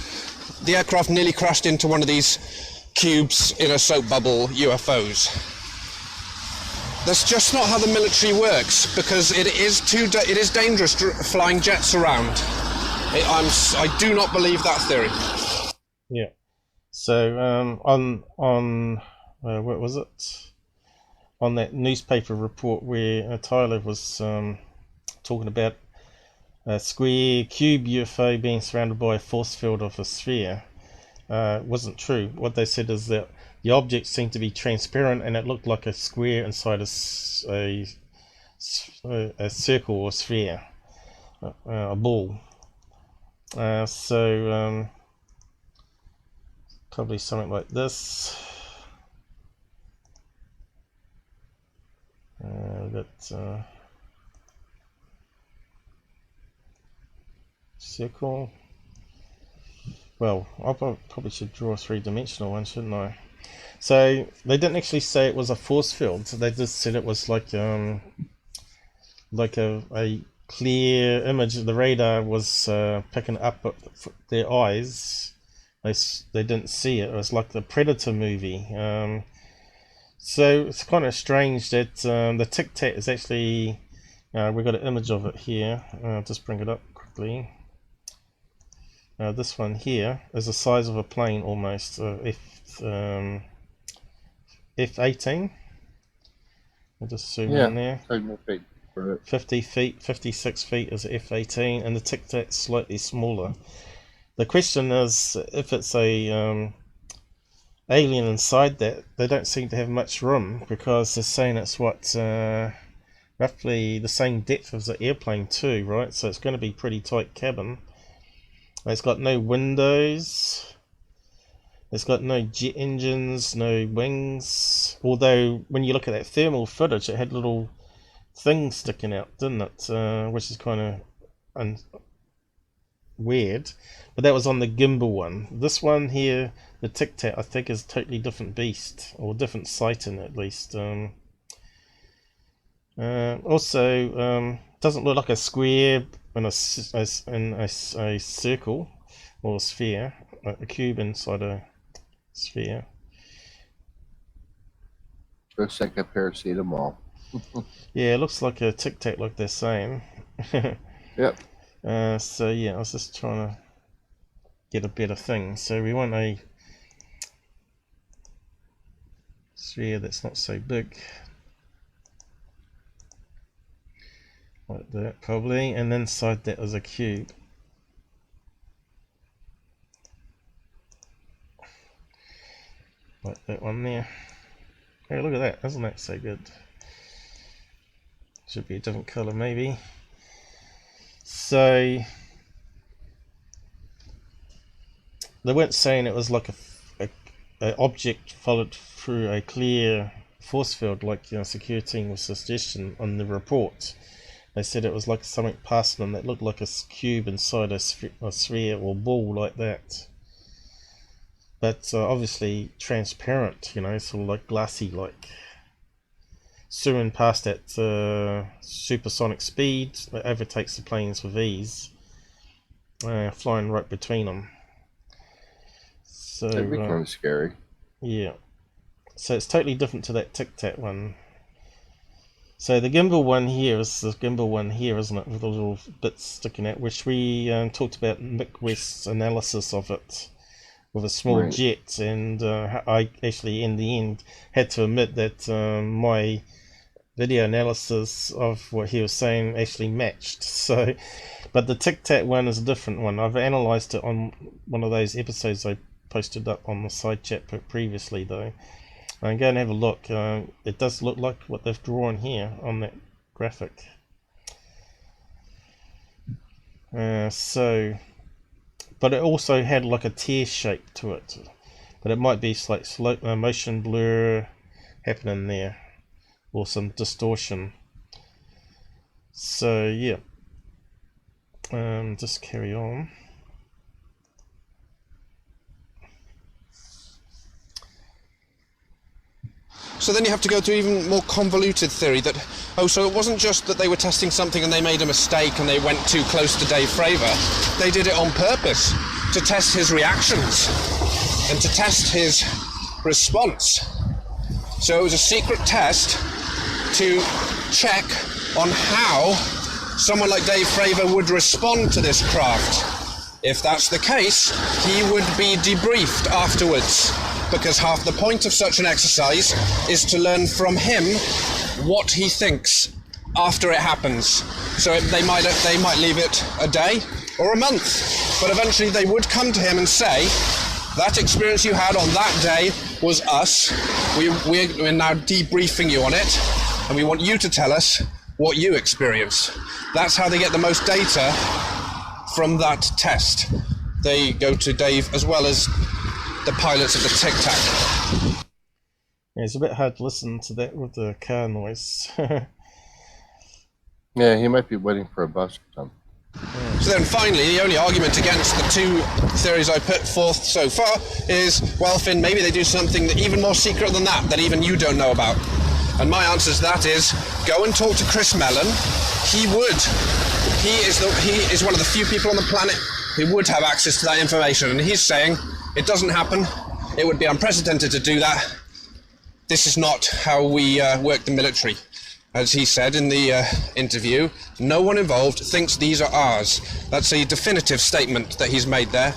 The aircraft nearly crashed into one of these cubes in a soap bubble UFOs. That's just not how the military works, because it is dangerous flying jets around. I do not believe that theory. Yeah. So on what was it? On that newspaper report where Tyler was talking about a square cube UFO being surrounded by a force field of a sphere, wasn't true. What they said is that the object seemed to be transparent and it looked like a square inside a circle or sphere, a ball. So probably something like this. Circle. Well, I probably should draw a three-dimensional one, shouldn't I? So they didn't actually say it was a force field. So they just said it was like a clear image. The radar was picking up their eyes. They didn't see it. It was like the Predator movie. So it's kind of strange that the Tic Tac is actually. We've got an image of it here. I'll just bring it up quickly. This one here is the size of a plane almost. F-18. I'll just zoom in there. 50 feet, 56 feet is F-18, and the Tic Tac's slightly smaller. The question is, if it's a alien inside that, they don't seem to have much room, because they're saying it's roughly the same depth as the airplane too, right? So it's going to be pretty tight cabin. It's got no windows. It's got no jet engines, no wings. Although when you look at that thermal footage, it had little things sticking out, didn't it? Which is kind of weird. But that was on the gimbal one. This one here, the Tic Tac, I think is a totally different beast, or different sighting at least. Also, doesn't look like a square in a circle or a sphere, like a cube inside a sphere. Looks like a paracetamol. Yeah, it looks like a Tic Tac, like they're saying. Yep. So yeah, I was just trying to get a better thing. So we want a sphere that's not so big. Like that probably, and inside that is a cube. Like that one there. Hey, look at that, isn't that so good? Should be a different colour maybe. So they weren't saying it was like a object followed through a clear force field like security team was suggestion on the report. They said it was like something passing them that looked like a cube inside a sphere or ball like that. But obviously transparent, sort of like glassy, like zooming past at supersonic speed. It overtakes the planes with ease, flying right between them. So that'd be kind of scary. Yeah. So it's totally different to that Tic Tac one. So the gimbal one here is the gimbal one here, isn't it, with the little bits sticking out, which we talked about Mick West's analysis of it with a small jet, and I actually in the end had to admit that my video analysis of what he was saying actually matched. So, but the Tic Tac one is a different one. I've analysed it on one of those episodes I posted up on the side chat previously, though. And go and have a look. It does look like what they've drawn here on that graphic. But it also had like a tear shape to it. But it might be like slow motion blur happening there, or some distortion. So yeah, just carry on. So then you have to go to even more convoluted theory that, so it wasn't just that they were testing something and they made a mistake and they went too close to Dave Fravor. They did it on purpose to test his reactions and to test his response. So it was a secret test to check on how someone like Dave Fravor would respond to this craft. If that's the case, he would be debriefed afterwards, because half the point of such an exercise is to learn from him what he thinks after it happens. So they might leave it a day or a month, but eventually they would come to him and say, that experience you had on that day was us. We're now debriefing you on it, and we want you to tell us what you experienced. That's how they get the most data from that test. They go to Dave as well as the pilots of the Tic Tac. Yeah, it's a bit hard to listen to that with the car noise. Yeah, he might be waiting for a bus or something. Yeah. So then finally, the only argument against the two theories I put forth so far is, well, Finn, maybe they do something even more secret than that even you don't know about. And my answer to that is, go and talk to Chris Mellon. He is one of the few people on the planet who would have access to that information, and he's saying it doesn't happen. It would be unprecedented to do that. This is not how we work the military. As he said in the interview, no one involved thinks these are ours. That's a definitive statement that he's made there.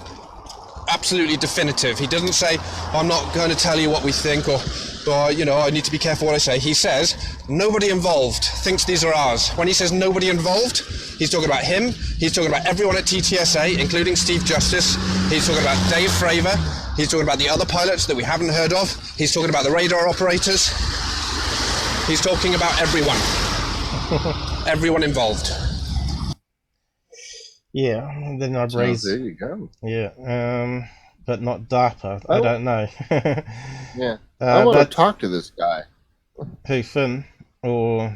Absolutely definitive. He doesn't say, I'm not going to tell you what we think, or I need to be careful what I say. He says, nobody involved thinks these are ours. When he says nobody involved, he's talking about him. He's talking about everyone at TTSA, including Steve Justice. He's talking about Dave Fravor. He's talking about the other pilots that we haven't heard of. He's talking about the radar operators. He's talking about everyone. Everyone involved. Yeah, and then I'd raise... there you go. Yeah, but not DARPA. I don't know. Yeah. I want to talk to this guy. Who, Finn? Or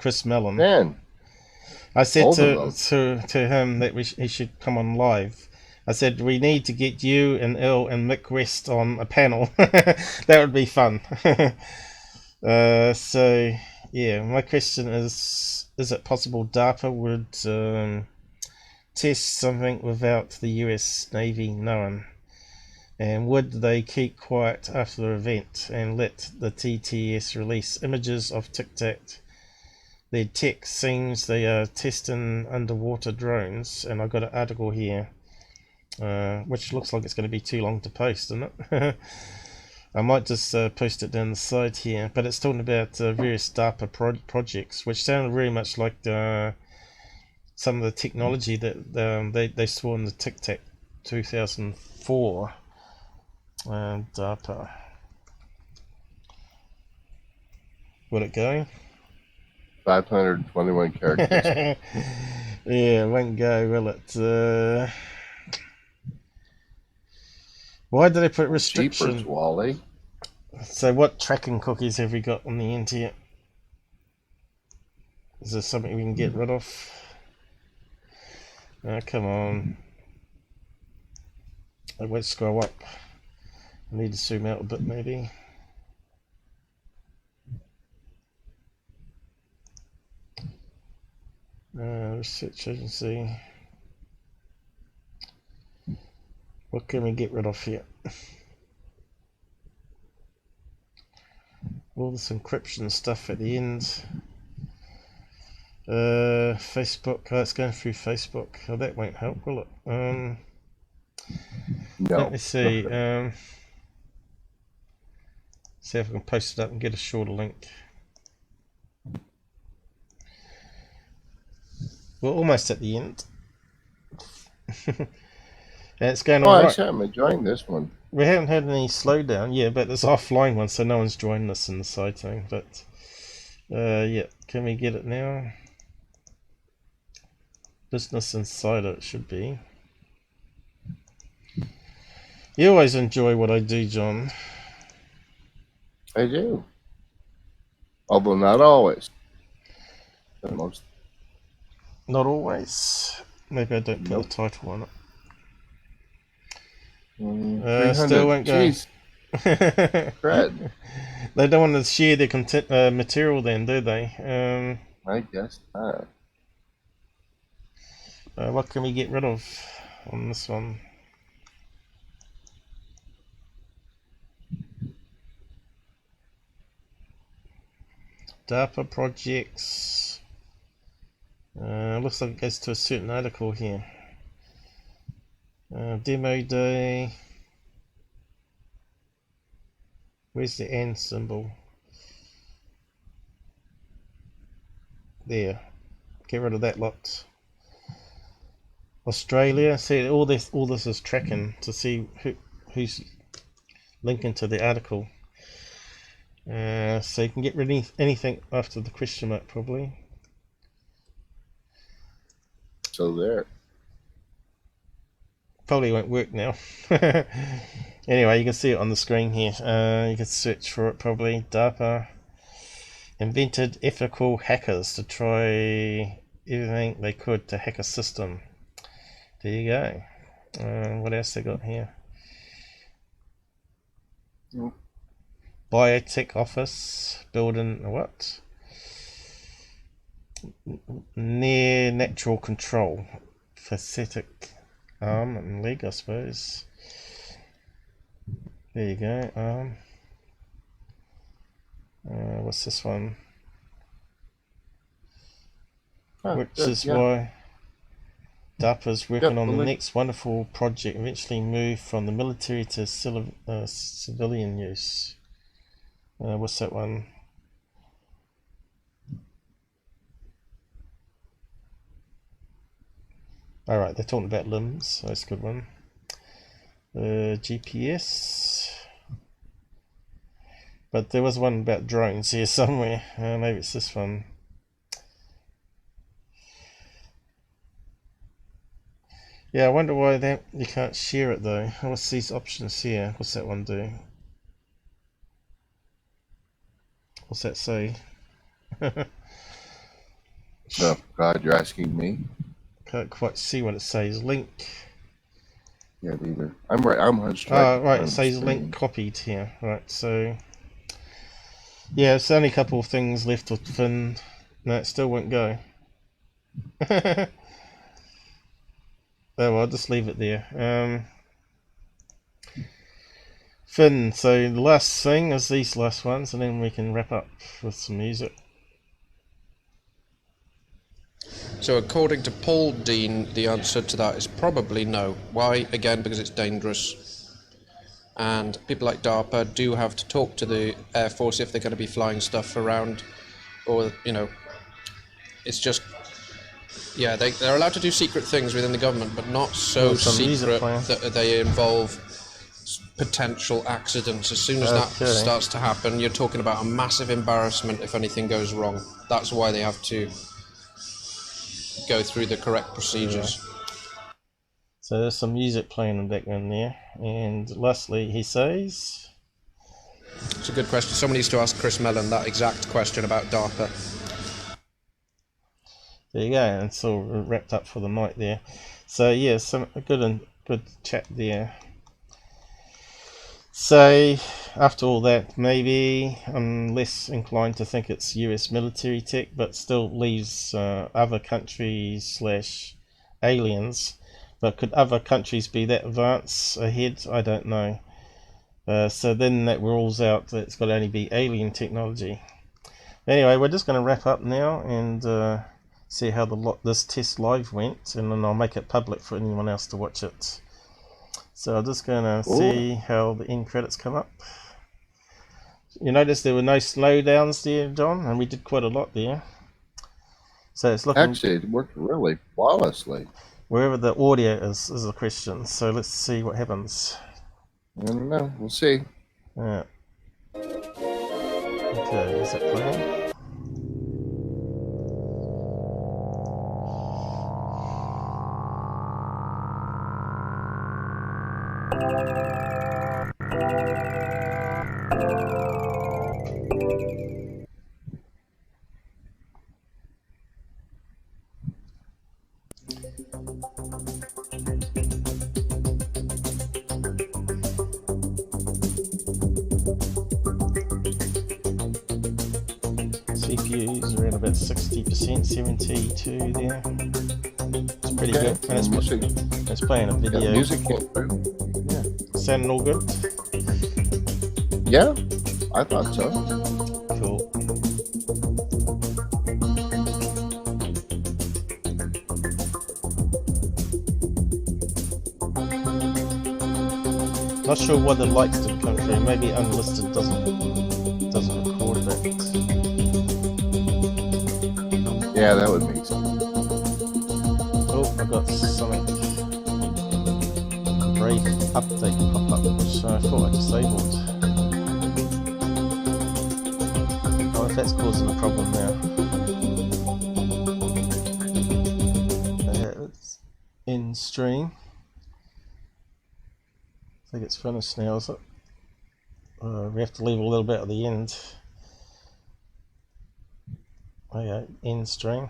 Chris Mellon? Man. I said to him that he should come on live. I said, we need to get you and Il and Mick West on a panel. That would be fun. So, yeah, my question is it possible DARPA would test something without the US Navy knowing? And would they keep quiet after the event and let the TTS release images of Tic Tac? Their tech seems they are testing underwater drones, and I've got an article here which looks like it's going to be too long to post, isn't it? I might just post it down the side here, but it's talking about various DARPA projects, which sound very much like some of the technology that they saw in the Tic Tac 2004 DARPA. Will it go? 521 characters. Yeah, it won't go, will it? Why did they put restriction? Jeepers, Wally. So what tracking cookies have we got on the end here? Is there something we can get rid of? Oh, come on. I won't scroll up. I need to zoom out a bit maybe. Research agency. What can we get rid of here? All this encryption stuff at the end. Facebook. Oh, it's going through Facebook. Oh, that won't help, will it? No. Let me see. See if I can post it up and get a shorter link. We're almost at the end. And it's going all right. Actually, I'm enjoying this one. We haven't had any slowdown, yeah, but it's offline one, so no one's joined us in the sighting. But yeah, can we get it now? Business Insider, it should be. You always enjoy what I do, John. I do. Although not always. But most. Not always. Maybe I don't put a title on it. Still won't go. Jeez. Fred. They don't want to share their content material then, do they? I guess not. What can we get rid of on this one? DARPA projects. Looks like it goes to a certain article here. Demo day. Where's the and symbol? There. Get rid of that lot. Australia. See, all this is tracking to see who's linking to the article. So you can get rid of anything after the question mark, probably. So there. Probably won't work now. Anyway, you can see it on the screen here. You can search for it probably. DARPA invented ethical hackers to try everything they could to hack a system. There you go. What else they got here? Biotech office building what? Near natural control. Prosthetic arm and leg, I suppose. There you go. What's this one? Which is why DARPA's working on the next wonderful project, eventually move from the military to civilian use. What's that one? Alright, they're talking about limbs, so that's a good one. GPS. But there was one about drones here somewhere. Maybe it's this one. Yeah, I wonder why you can't share it though. What's these options here? What's that one do? What's that say? Oh God, you're asking me? Can't quite see what it says. Link. Yeah, neither. I'm right. I'm hunched. Oh, right. It says link copied here. Right. So, yeah, it's only a couple of things left with Fin. No, it still won't go. Oh, well, I'll just leave it there. Fin. So the last thing is these last ones, and then we can wrap up with some music. So according to Paul Dean, the answer to that is probably no. Why? Again, because it's dangerous. And people like DARPA do have to talk to the Air Force if they're going to be flying stuff around. Or, you know, it's just... Yeah, they're allowed to do secret things within the government, but not so secret that they involve potential accidents. As soon as that starts to happen, you're talking about a massive embarrassment if anything goes wrong. That's why they have to go through the correct procedures. Yeah. So there's some music playing in the background there. And lastly, he says... It's a good question. Someone needs to ask Chris Mellon that exact question about DARPA. There you go, and it's all wrapped up for the night there. So yeah, a good chat there. So after all that, maybe I'm less inclined to think it's US military tech, but still leaves other countries / aliens. But could other countries be that advanced ahead? I don't know. So then that rules out that it's got to only be alien technology. Anyway, we're just going to wrap up now and see how this test live went, and then I'll make it public for anyone else to watch it. So I'm just going to see how the end credits come up. You notice there were no slowdowns there, John, and we did quite a lot there. So it's looking... Actually, it worked really flawlessly. Wherever the audio is the question. So let's see what happens. I don't know. We'll see. Yeah. Okay, is that playing? CPU's around about 60%, 72 there. It's pretty good. And it's playing a video. Yeah, music came through. Yeah. Sounding all good? Yeah, I thought so. Cool. Not sure why the lights didn't come through. Maybe unlisted doesn't record that. Yeah, that would make sense. Oh, I got something. Brave update pop up, which I thought I disabled. I wonder if that's causing a problem now. It's in stream. I think it's finished now, is it? We have to leave a little bit at the end. Okay, end stream.